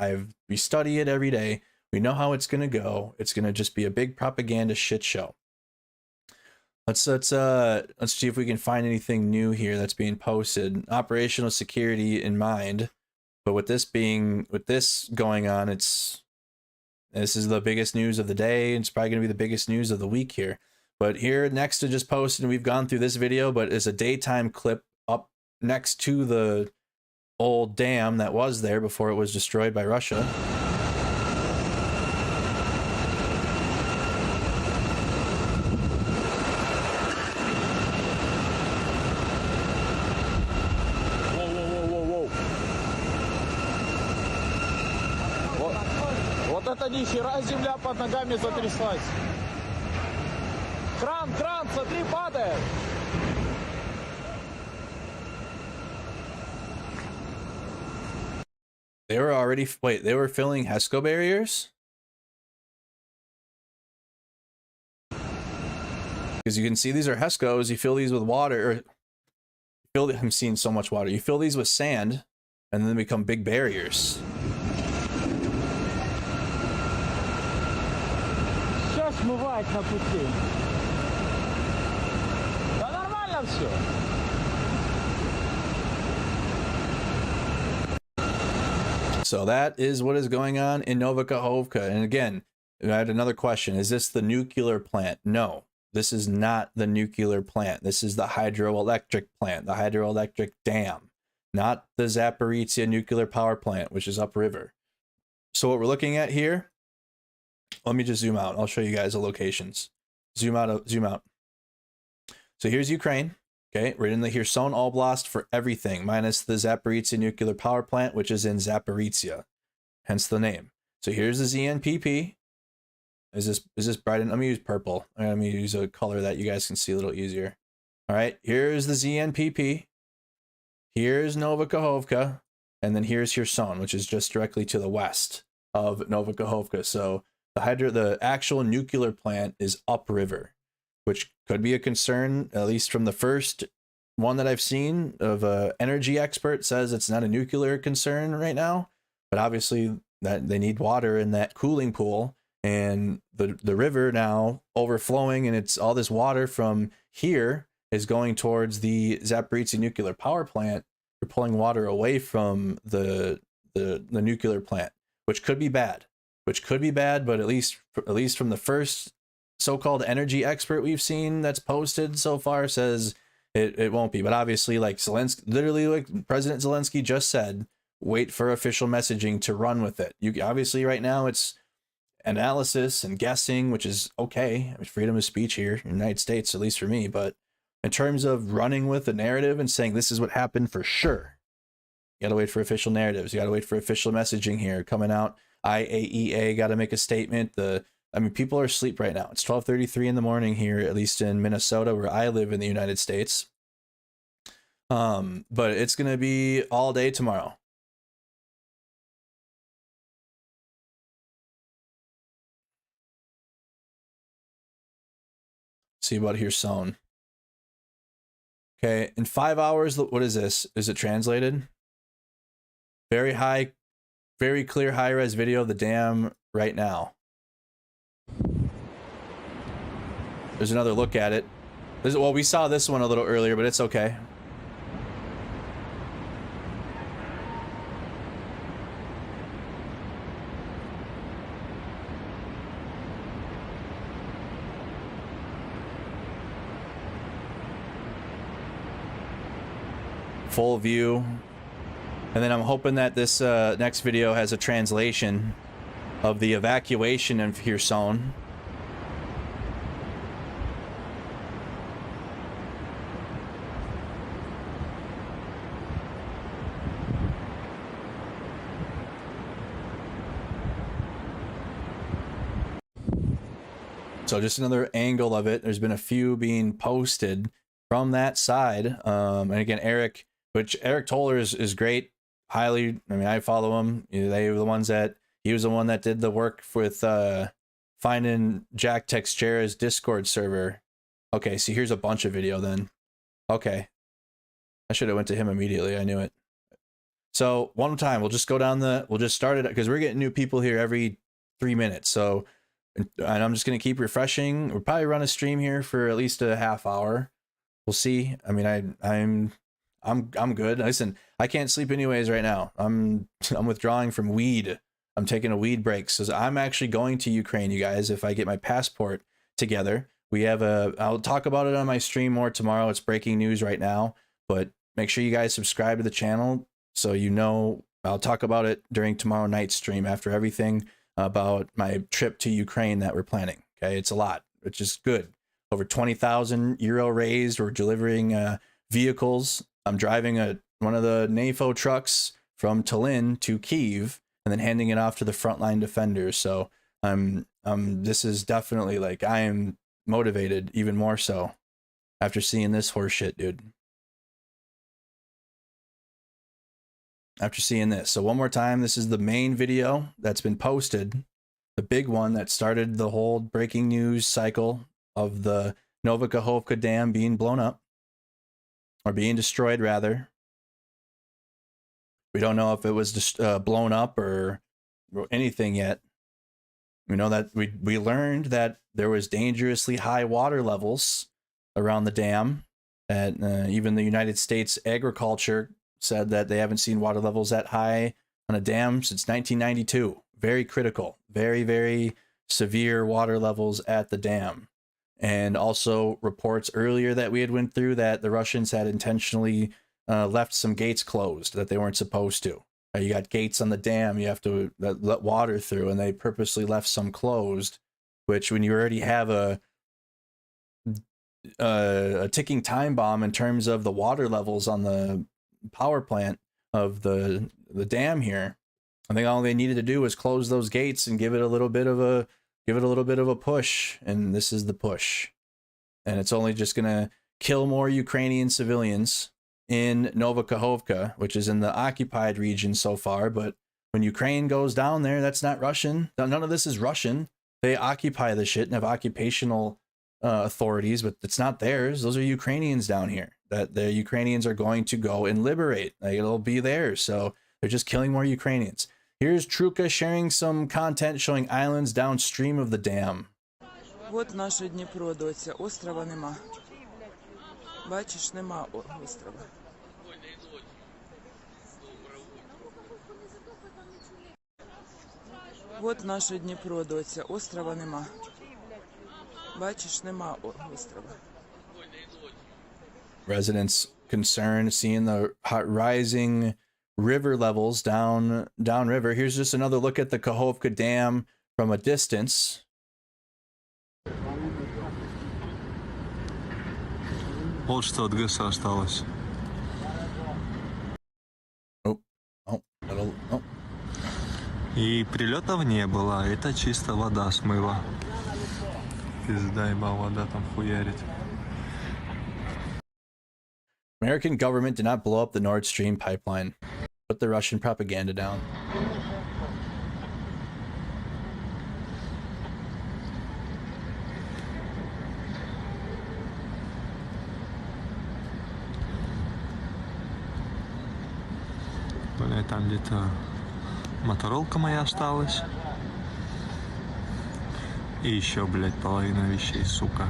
We study it every day. We know how it's going to go. It's going to just be a big propaganda shit show. Let's see if we can find anything new here that's being posted. Operational security in mind, but with this going on, this is the biggest news of the day. It's probably going to be the biggest news of the week here. But here next to just posted, and we've gone through this video, but it's a daytime clip up next to the old dam that was there before it was destroyed by Russia. Ни хера земля под ногами затряслась. Кран, смотри, падает. They were filling HESCO barriers? Because you can see these are HESCOs. You fill these with water, I'm seeing so much water. You fill these with sand, and then they become big barriers. Смывать на пути. Да нормально все. So that is what is going on in Nova Kakhova. And again, I had another question. Is this the nuclear plant? No, this is not the nuclear plant. This is the hydroelectric plant, the hydroelectric dam, not the Zaporizhzhia nuclear power plant, which is upriver. So what we're looking at here, let me just zoom out. I'll show you guys the locations. Zoom out, zoom out. So here's Ukraine. Okay, we're in the Kherson Oblast for everything, minus the Zaporizhzhia nuclear power plant, which is in Zaporizhzhia, hence the name. So here's the ZNPP. Is this bright? Let me use purple. Let me use a color that you guys can see a little easier. All right, here's the ZNPP. Here's Nova Kakhova, and then here's Kherson, which is just directly to the west of Nova Kakhova. So the actual nuclear plant is upriver, which could be a concern, at least from the first one that I've seen of a energy expert says it's not a nuclear concern right now, but obviously that they need water in that cooling pool. And the river now overflowing, and it's all this water from here is going towards the Zaporizhzhia nuclear power plant. They're pulling water away from the nuclear plant, which could be bad. But at least from the first so-called energy expert we've seen that's posted so far says it won't be. But obviously, like Zelensky, literally like President Zelensky just said, wait for official messaging to run with it. You obviously right now it's analysis and guessing, which is okay. Freedom of speech here in the United States, at least for me. But in terms of running with the narrative and saying this is what happened for sure, you gotta wait for official narratives. You gotta wait for official messaging here coming out. IAEA got to make a statement. People are asleep right now. It's 12:33 in the morning here, at least in Minnesota, where I live in the United States. But it's gonna be all day tomorrow. See about here sown. Okay, in 5 hours, what is this? Is it translated? Very high, very clear high-res video of the dam right now. There's another look at it. Well, we saw this one a little earlier, but it's okay. Full view. And then I'm hoping that this next video has a translation of the evacuation of Kherson. So just another angle of it. There's been a few being posted from that side. And again, Eric Toller is great. Highly, I follow him. They were the ones that, he was the one that did the work with finding Jack Textura's Discord server. Okay, so here's a bunch of video then. Okay. I should have went to him immediately. I knew it. So one time, we'll just start it, because we're getting new people here every 3 minutes. So, and I'm just going to keep refreshing. We'll probably run a stream here for at least a half hour. We'll see. I'm good. Listen, I can't sleep anyways right now. I'm withdrawing from weed. I'm taking a weed break. So I'm actually going to Ukraine, you guys, if I get my passport together. I'll talk about it on my stream more tomorrow. It's breaking news right now, but make sure you guys subscribe to the channel so you know. I'll talk about it during tomorrow night's stream after everything about my trip to Ukraine that we're planning. Okay, it's a lot, which is good. Over 20,000 euro raised. We're delivering vehicles. I'm driving one of the NAFO trucks from Tallinn to Kyiv and then handing it off to the frontline defenders. So this is definitely, like, I am motivated even more so after seeing this horse shit, dude. After seeing this. So one more time, this is the main video that's been posted. The big one that started the whole breaking news cycle of the Nova Kakhova dam being blown up. Or being destroyed, rather. We don't know if it was just blown up or anything yet. We know that we learned that there was dangerously high water levels around the dam. That even the United States Agriculture said that they haven't seen water levels that high on a dam since 1992. Very critical. Very, very severe water levels at the dam. And also reports earlier that we had went through that the Russians had intentionally left some gates closed that they weren't supposed to. You got gates on the dam you have to let water through, and they purposely left some closed, which when you already have a ticking time bomb in terms of the water levels on the power plant of the dam here, I think all they needed to do was close those gates and give it a little bit of a push, and this is the push. And it's only just gonna kill more Ukrainian civilians in Nova Kakhova, which is in the occupied region so far. But when Ukraine goes down there, that's not Russian. None of this is Russian. They occupy the shit and have occupational authorities, but it's not theirs. Those are Ukrainians down here that the Ukrainians are going to go and liberate. Like, it'll be theirs. So they're just killing more Ukrainians. Here's Truka sharing some content showing islands downstream of the dam. Вот наше Дніпро, доця. Острова нема. Бачиш, нема острова. Вот наше Дніпро, доця. Острова нема. Бачиш, нема острова. Residents concerned seeing the rising river levels downriver. Here's just another look at the Kakhovka Dam from a distance. Вот что от ГЭСа осталось. И прилетов не было, это чисто вода смыла. Пизда ебал, вода там хуярит. American government did not blow up the Nord Stream pipeline. Put the Russian propaganda down. Бля, там где-то моторолка моя осталась. И еще, блядь, половина вещей, сука.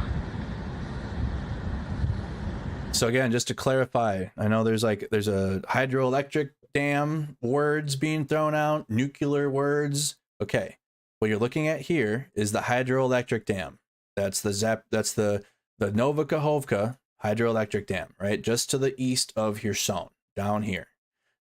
So again, just to clarify, I know there's a hydroelectric dam words being thrown out, nuclear words. Okay, what you're looking at here is the hydroelectric dam. That's the Nova Kakhova hydroelectric dam, right? Just to the east of Kherson, down here.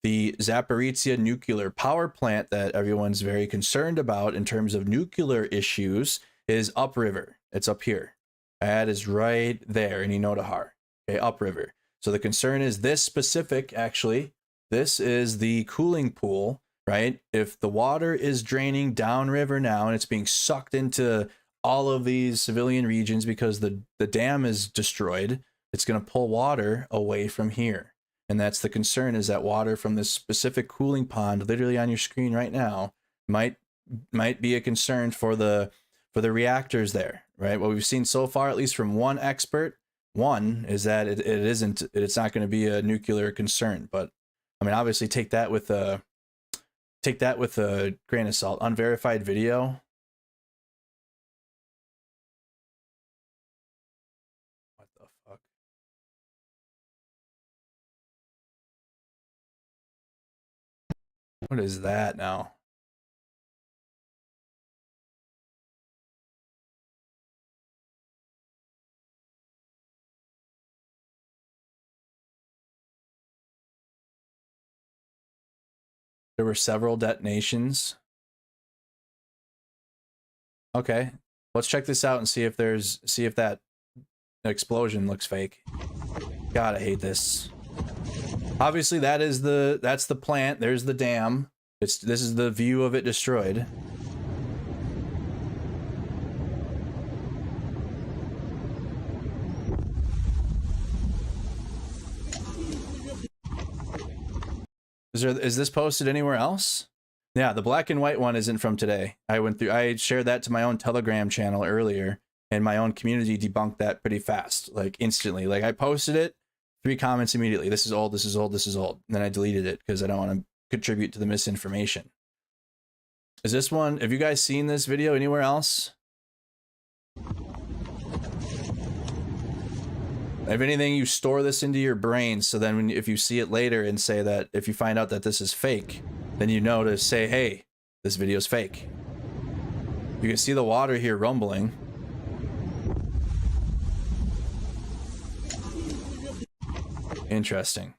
The Zaporizhzhia nuclear power plant that everyone's very concerned about in terms of nuclear issues is upriver. It's up here. That is right there in Inodahar. Okay, upriver. So the concern is this specific, actually, this is the cooling pool, right? If the water is draining downriver now and it's being sucked into all of these civilian regions because the dam is destroyed, it's going to pull water away from here. And that's the concern, is that water from this specific cooling pond, literally on your screen right now, might be a concern for the reactors there, right? What we've seen so far, at least from one expert, is that it's not going to be a nuclear concern. But I mean, obviously take that with a grain of salt. Unverified video. What the fuck? What is that now? There were several detonations. Okay, let's check this out and see if that explosion looks fake. God, I hate this. Obviously, that's the plant. There's the dam. This is the view of it destroyed. Is this posted anywhere else? Yeah, the black and white one isn't from today. I shared that to my own Telegram channel earlier, and my own community debunked that pretty fast, like instantly. Like I posted it, 3 comments immediately. This is old, this is old, this is old. And then I deleted it because I don't want to contribute to the misinformation. Is this one, have you guys seen this video anywhere else? If anything, you store this into your brain, so then if you see it later and say that, if you find out that this is fake, then you know to say, hey, this video is fake. You can see the water here rumbling. Interesting.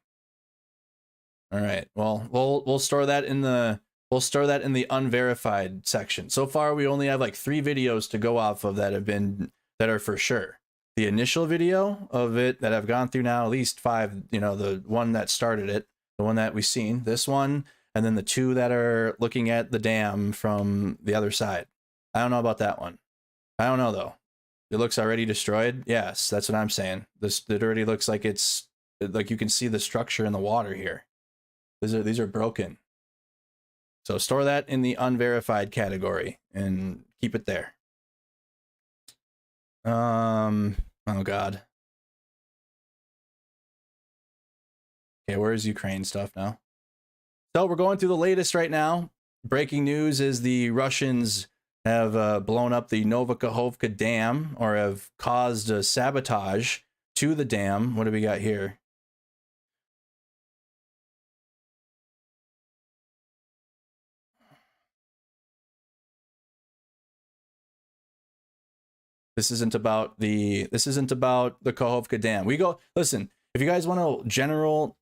All right. Well, we'll store that in the unverified section. So far, we only have like 3 videos to go off of that are for sure. The initial video of it that I've gone through now, at least 5. You know, the one that started it, the one that we've seen, this one, and then the 2 that are looking at the dam from the other side. I don't know about that one. I don't know though. It looks already destroyed. Yes, that's what I'm saying. It already looks like it's like you can see the structure in the water here. These are broken. So store that in the unverified category and keep it there. Oh God. Okay, where's Ukraine stuff now? So we're going through the latest right now. Breaking news is the Russians have blown up the Nova Kakhova dam, or have caused a sabotage to the dam. What do we got here? This isn't about the Kakhovka dam. We go, listen, if you guys want a general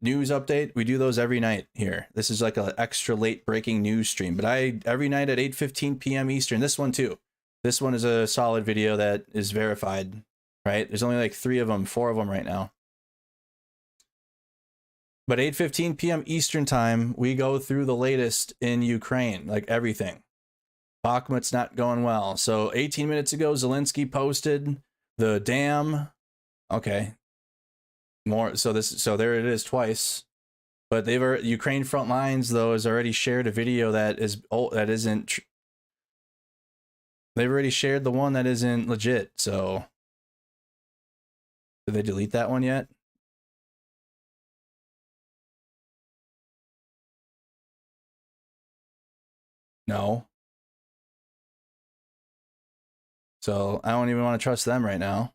news update, we do those every night here. This is like an extra late breaking news stream, but every night at 8:15 p.m. Eastern. This one too. This one is a solid video that is verified, right? There's only like 4 of them right now. But 8:15 p.m. Eastern time, we go through the latest in Ukraine, like everything. Bakhmut's not going well. So 18 minutes ago, Zelensky posted the dam. Okay. More. So there it is twice. But Ukraine Front Lines though has already shared a video that isn't. They've already shared the one that isn't legit. So did they delete that one yet? No. So I don't even want to trust them right now.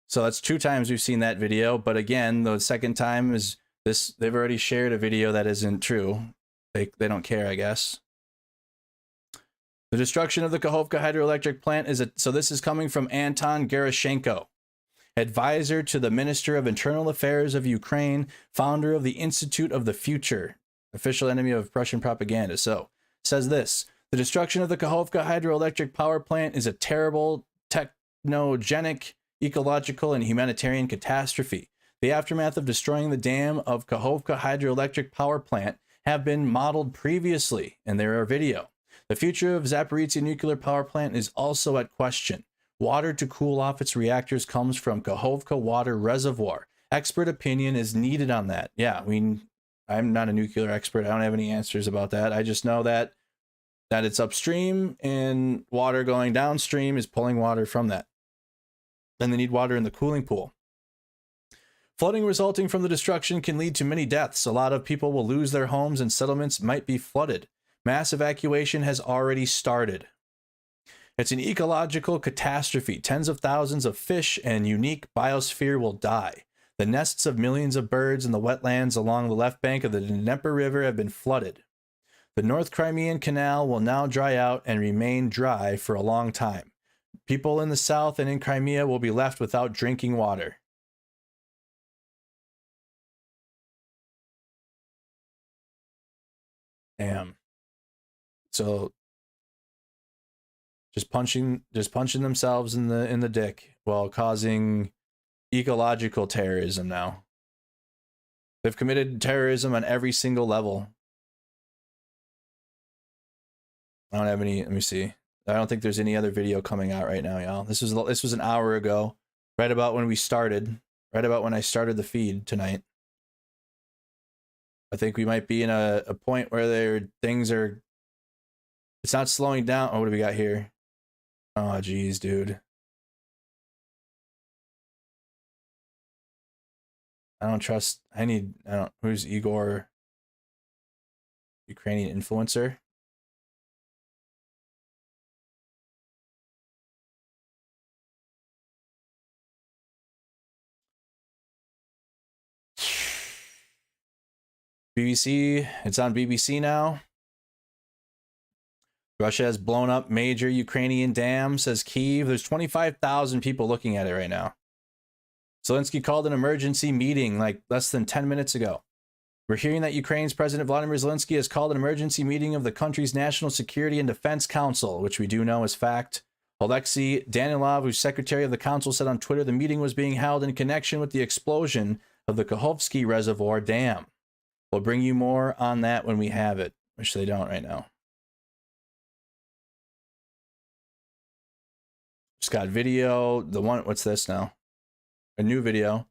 So that's 2 times we've seen that video. But again, the second time is this. They've already shared a video that isn't true. They don't care, I guess. The destruction of the Kakhovka hydroelectric plant so this is coming from Anton Gerashenko, advisor to the Minister of Internal Affairs of Ukraine, founder of the Institute of the Future, official enemy of Russian propaganda. So says this: the destruction of the Kakhovka hydroelectric power plant is a terrible technogenic, ecological, and humanitarian catastrophe. The aftermath of destroying the dam of Kakhovka hydroelectric power plant have been modeled previously in their video. The future of Zaporizhzhia nuclear power plant is also at question. Water to cool off its reactors comes from Kakhovka water reservoir. Expert opinion is needed on that. Yeah, I'm not a nuclear expert. I don't have any answers about that. I just know that it's upstream and water going downstream is pulling water from that. Then they need water in the cooling pool. Flooding resulting from the destruction can lead to many deaths. A lot of people will lose their homes and settlements might be flooded. Mass evacuation has already started. It's an ecological catastrophe. Tens of thousands of fish and unique biosphere will die. The nests of millions of birds in the wetlands along the left bank of the Dnieper River have been flooded. The North Crimean Canal will now dry out and remain dry for a long time. People in the south and in Crimea will be left without drinking water. Damn. So just punching themselves in the dick while causing ecological terrorism now. They've committed terrorism on every single level. I don't have any. Let me see. I don't think there's any other video coming out right now, y'all. This was an hour ago, right about when we started, right about when I started the feed tonight. I think we might be in a point where it's not slowing down. Oh, what do we got here? Oh, geez, dude. Who's Igor? Ukrainian influencer? BBC, it's on BBC now. Russia has blown up major Ukrainian dam, says Kyiv. There's 25,000 people looking at it right now. Zelensky called an emergency meeting like less than 10 minutes ago. We're hearing that Ukraine's President Vladimir Zelensky has called an emergency meeting of the country's National Security and Defense Council, which we do know is fact. Alexei Danilov, who's secretary of the council, said on Twitter the meeting was being held in connection with the explosion of the Kakhovka Reservoir Dam. We'll bring you more on that when we have it, which they don't right now. Just got video. The one, what's this now? A new video.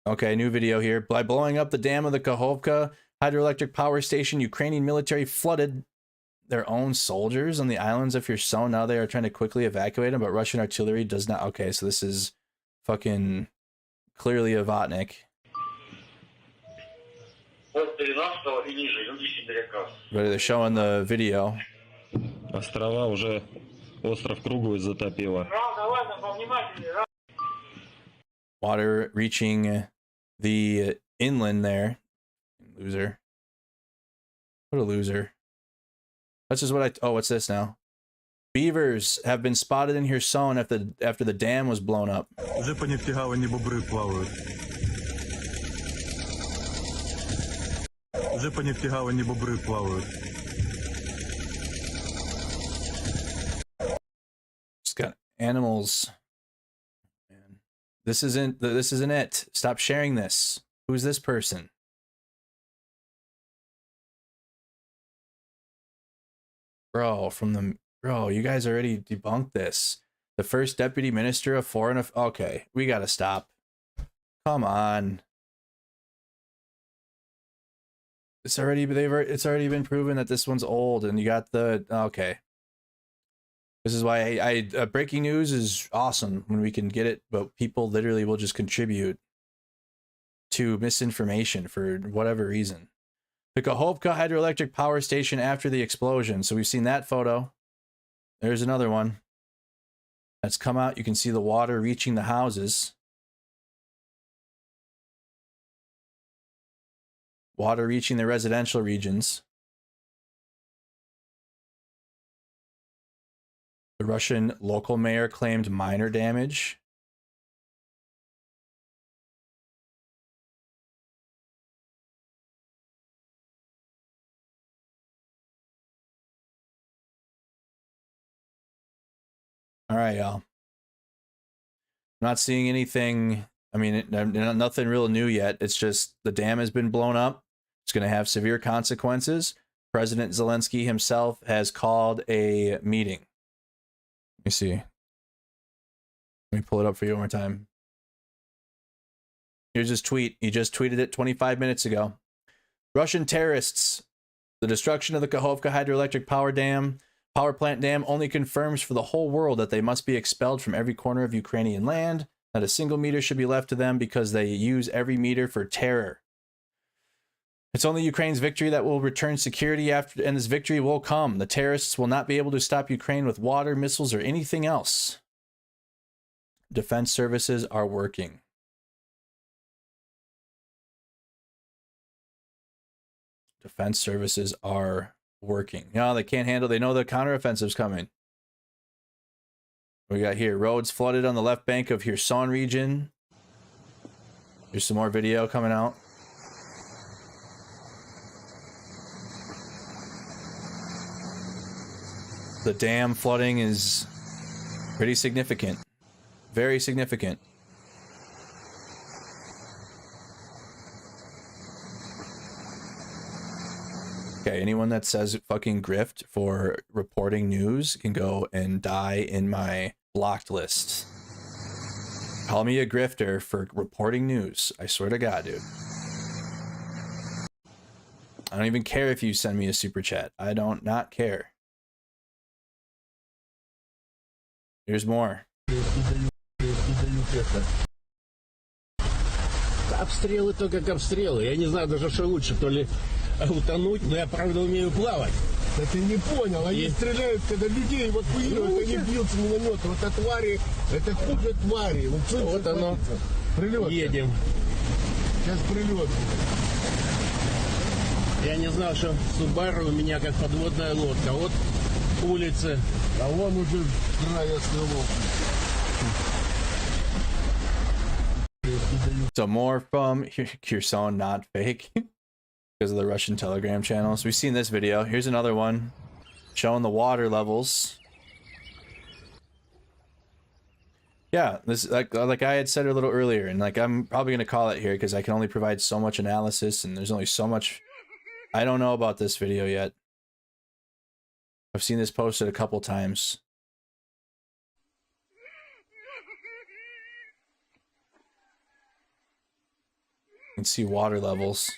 Okay, new video here. By blowing up the dam of the Kakhovka hydroelectric power station, Ukrainian military flooded their own soldiers on the islands of Kherson. Now they are trying to quickly evacuate them, but Russian artillery does not. Okay, so this is fucking clearly a Vatnik. But they're showing the video. Острова уже остров круглый затопило. Water reaching the inland there. Loser. What a loser. That's just what oh, what's this now? Beavers have been spotted in Kherson after the dam was blown up. Уже по нефтегавани бобры плавают. Уже по нефтегавани бобры плавают. Just got animals. Man. This isn't it. Stop sharing this. Who's this person? Bro, you guys already debunked this. The first deputy minister of foreign affairs. Okay, we gotta stop. Come on. It's already been proven that this one's old, and you got the okay. This is why breaking news is awesome when we can get it, but people literally will just contribute to misinformation for whatever reason. The Kakhovka hydroelectric power station after the explosion. So we've seen that photo. There's another one that's come out. You can see the water reaching the houses. Water reaching the residential regions. The Russian local mayor claimed minor damage. All right, y'all. I'm not seeing anything. I mean, nothing real new yet. It's just the dam has been blown up. It's going to have severe consequences. President Zelensky himself has called a meeting. Let me see. Let me pull it up for you one more time. Here's his tweet. He just tweeted it 25 minutes ago. Russian terrorists. The destruction of the Kakhovka hydroelectric power plant dam only confirms for the whole world that they must be expelled from every corner of Ukrainian land. Not a single meter should be left to them because they use every meter for terror. It's only Ukraine's victory that will return security and this victory will come. The terrorists will not be able to stop Ukraine with water, missiles, or anything else. Defense services are working. Defense services are working. No, they can't handle. They know the counteroffensive's coming. What we got here? Roads flooded on the left bank of Kherson region. Here's some more video coming out. The dam flooding is pretty significant. Very significant. Okay, anyone that says fucking grift for reporting news can go and die in my blocked list. Call me a grifter for reporting news. I swear to God, dude. I don't even care if you send me a super chat. I don't not care. Here's more. Обстрелы то как обстрелы. Я не знаю даже, что лучше, то ли утонуть, но я правда умею плавать. Да ты не понял, они стреляют, когда людей эвакуируют, они бьют с миномета. Вот это твари, это хуже твари. Вот оно. Прилет. Едем. Сейчас прилет. Я не знал, что Subaru у меня как подводная лодка. Вот улицы, а вон уже край островов. So more from Kherson, not fake, because of the Russian Telegram channels. We've seen this video. Here's another one showing the water levels. Yeah, this like I had said a little earlier, and like I'm probably gonna call it here because I can only provide so much analysis, and there's only so much I don't know about this video yet. I've seen this posted a couple times. You can see water levels.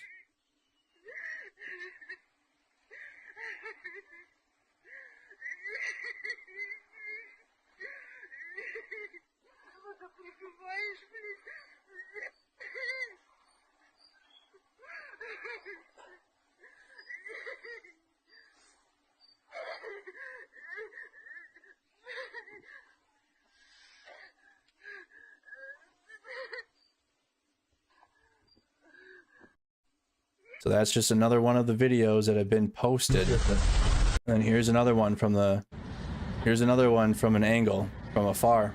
So that's just another one of the videos that have been posted. And here's another one from an angle from afar.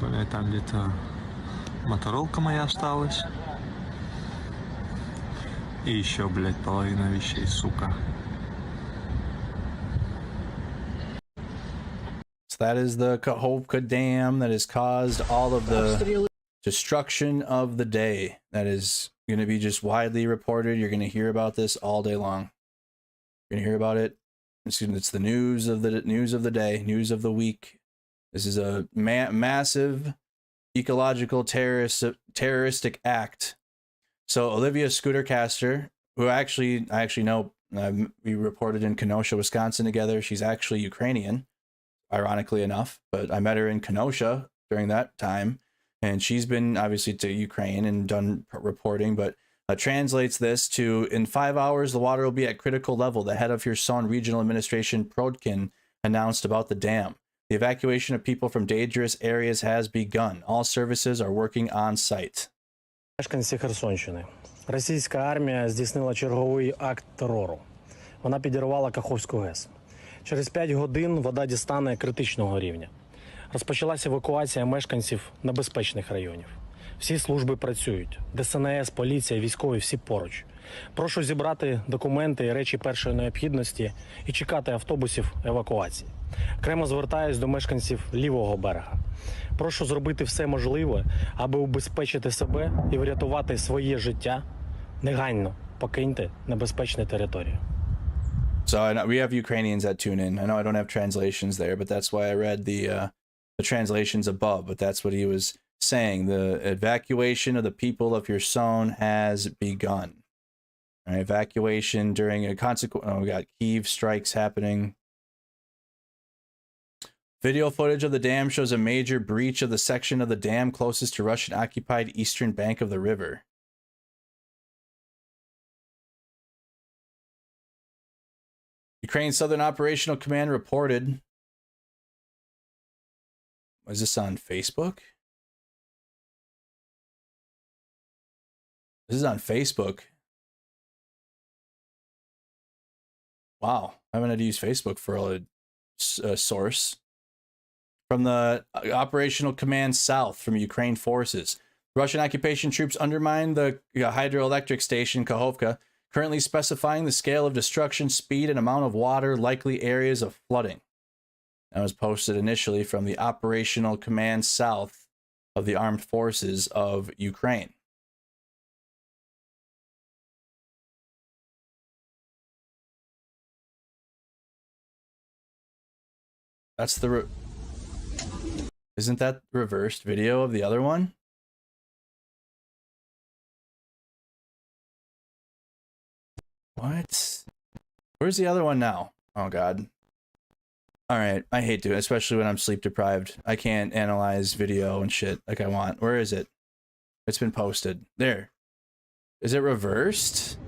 Блядь, там где-то моторолка моя осталась. И еще, блядь, половина вещей, сука. That is the Kakhovka Dam that has caused all of the destruction of the day. That is going to be just widely reported. You're going to hear about this all day long. You're going to hear about it. It's the news of the day, news of the week. This is a massive ecological terroristic act. So Olivia Scootercaster, who I actually know, we reported in Kenosha, Wisconsin together. She's actually Ukrainian, ironically enough, but I met her in Kenosha during that time, and she's been obviously to Ukraine and done reporting, but translates this to, in 5 hours, the water will be at critical level. The head of Kherson Regional Administration, Prodkin, announced about the dam. The evacuation of people from dangerous areas has begun. All services are working on site. Мешканці Херсонщини. Російська армія здійснила черговий акт терору. Вона підірвала Каховську ГЕС. Через 5 годин вода дістане критичного рівня. Розпочалася евакуація мешканців небезпечних районів. Всі служби працюють. ДСНС, поліція, військові – всі поруч. Прошу зібрати документи і речі першої необхідності і чекати автобусів евакуації. Окремо звертаюсь до мешканців лівого берега. Прошу зробити все можливе, аби убезпечити себе і врятувати своє життя. Негайно покиньте небезпечну територію. So we have Ukrainians that tune in. I know I don't have translations there, but that's why I read the translations above. But that's what he was saying. The evacuation of the people of Kherson has begun. All right, evacuation during a consequence. Oh, we got Kyiv strikes happening. Video footage of the dam shows a major breach of the section of the dam closest to Russian-occupied eastern bank of the river. Ukraine Southern Operational Command reported. Was this on Facebook? This is on Facebook. Wow, I haven't had to use Facebook for a source. From the Operational Command South from Ukraine forces. Russian occupation troops undermined the hydroelectric station Kakhovka, currently specifying the scale of destruction, speed, and amount of water, likely areas of flooding. That was posted initially from the Operational Command South of the Armed Forces of Ukraine. That's the... Isn't that reversed video of the other one? What? Where's the other one now? Oh, God. All right. I hate to, especially when I'm sleep deprived. I can't analyze video and shit like I want. Where is it? It's been posted. There. Is it reversed?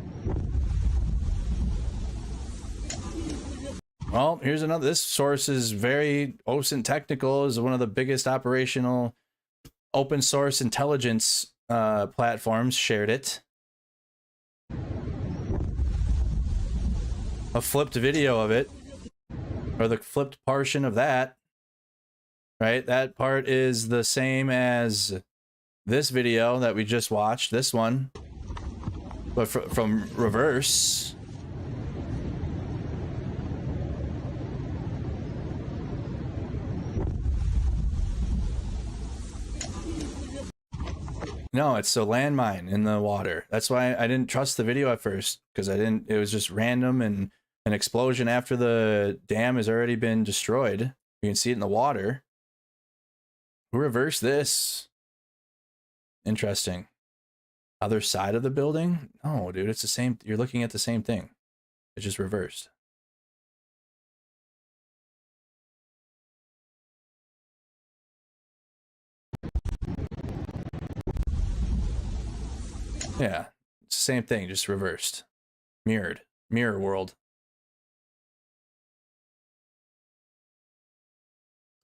Well, here's another. This source is very OSINT technical, is one of the biggest operational open source intelligence platforms shared it. A flipped video of it, or the flipped portion of that, right? That part is the same as this video that we just watched, this one, but from reverse. No, it's a landmine in the water. That's why I didn't trust the video at first, because it was just random and an explosion after the dam has already been destroyed. You can see it in the water. Who reversed this? Interesting. Other side of the building? No, dude, it's the same. You're looking at the same thing. It's just reversed. Yeah, it's the same thing, just reversed. Mirrored. Mirror world.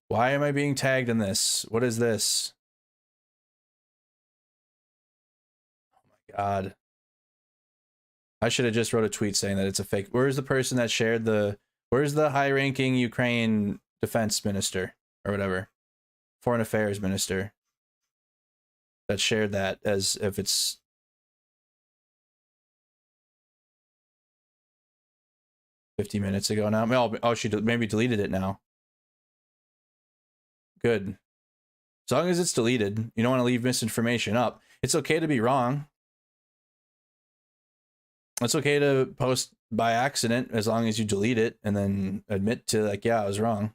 Why am I being tagged in this? What is this? Oh my god. I should have just wrote a tweet saying that it's a fake. Where's the person that shared where's the high-ranking Ukraine defense minister or whatever? Foreign affairs minister that shared that as if it's 50 minutes ago now. Oh, she maybe deleted it now. Good. As long as it's deleted, you don't want to leave misinformation up. It's okay to be wrong. It's okay to post by accident as long as you delete it and then admit to, like, yeah, I was wrong.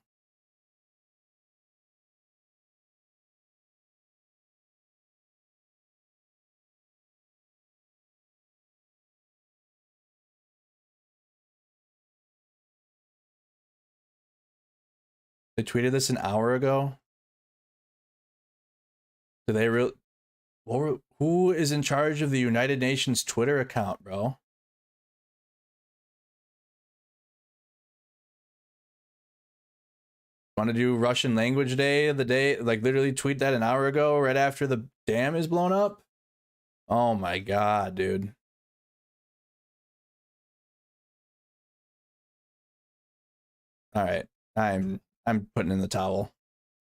They tweeted this an hour ago. Do they really? Who is in charge of the United Nations Twitter account, bro? Want to do Russian language day the day, like literally tweet that an hour ago, right after the dam is blown up? Oh my god, dude. All right, I'm putting in the towel.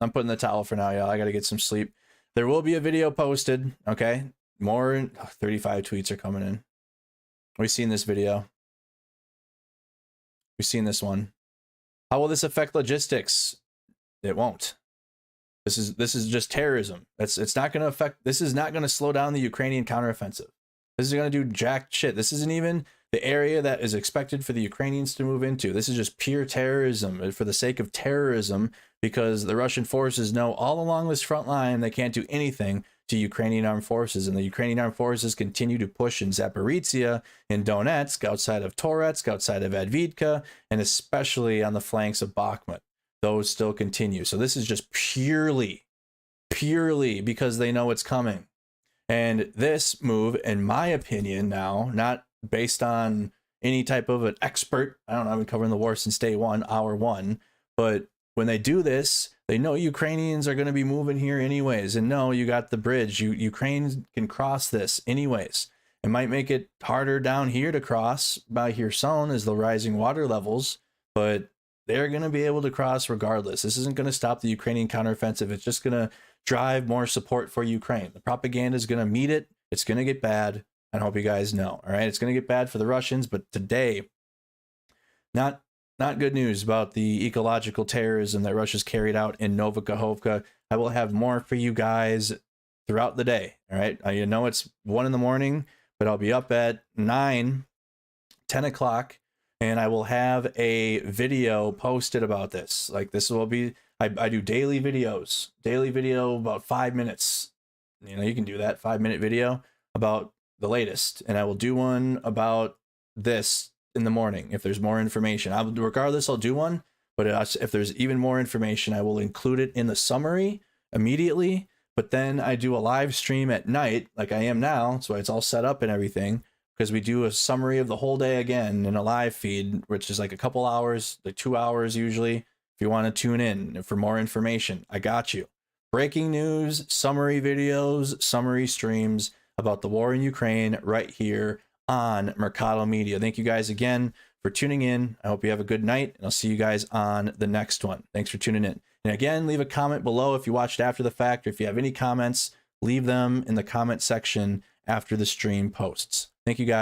I'm putting the towel for now, y'all. I gotta get some sleep. There will be a video posted, okay? More 35 tweets are coming in. We've seen this video. We've seen this one. How will this affect logistics? It won't. This is just terrorism. It's not going to affect. This is not going to slow down the Ukrainian counteroffensive. This is going to do jack shit. This isn't even the area that is expected for the Ukrainians to move into. This is just pure terrorism for the sake of terrorism, because the Russian forces know all along this front line they can't do anything to Ukrainian armed forces, and the Ukrainian armed forces continue to push in Zaporizhia, in Donetsk, outside of Toretsk, outside of Advidka, and especially on the flanks of Bakhmut. Those still continue. So this is just purely because they know it's coming. And this move, in my opinion now, not based on any type of an expert, I don't know, I've been covering the war since day one, hour one, but when they do this, they know Ukrainians are going to be moving here anyways. And no, you got the bridge. Ukraine can cross this anyways. It might make it harder down here to cross by Kherson as the rising water levels, but they're going to be able to cross regardless. This isn't going to stop the Ukrainian counteroffensive. It's just going to drive more support for Ukraine. The propaganda is going to meet it. It's going to get bad. I hope you guys know. All right, it's going to get bad for the Russians, but today, not good news about the ecological terrorism that Russia's carried out in Nova Kakhova. I will have more for you guys throughout the day. All right, you know it's 1 in the morning, but I'll be up at 9, 10 o'clock, and I will have a video posted about this. Like, this will be, I do daily videos, daily video about 5 minutes. You know, you can do that 5-minute video about the latest, and I will do one about this in the morning if there's more information. Regardless, I'll do one, but if there's even more information, I will include it in the summary immediately. But then I do a live stream at night, like I am now, so it's all set up and everything, because we do a summary of the whole day again in a live feed, which is like a couple hours, like 2 hours usually. If you want to tune in for more information, I got you. breaking news, summary videos, summary streams about the war in Ukraine right here on Mercado Media. Thank you guys again for tuning in. I hope you have a good night, and I'll see you guys on the next one. Thanks for tuning in. And again, leave a comment below if you watched after the fact, or if you have any comments, leave them in the comment section after the stream posts. Thank you guys.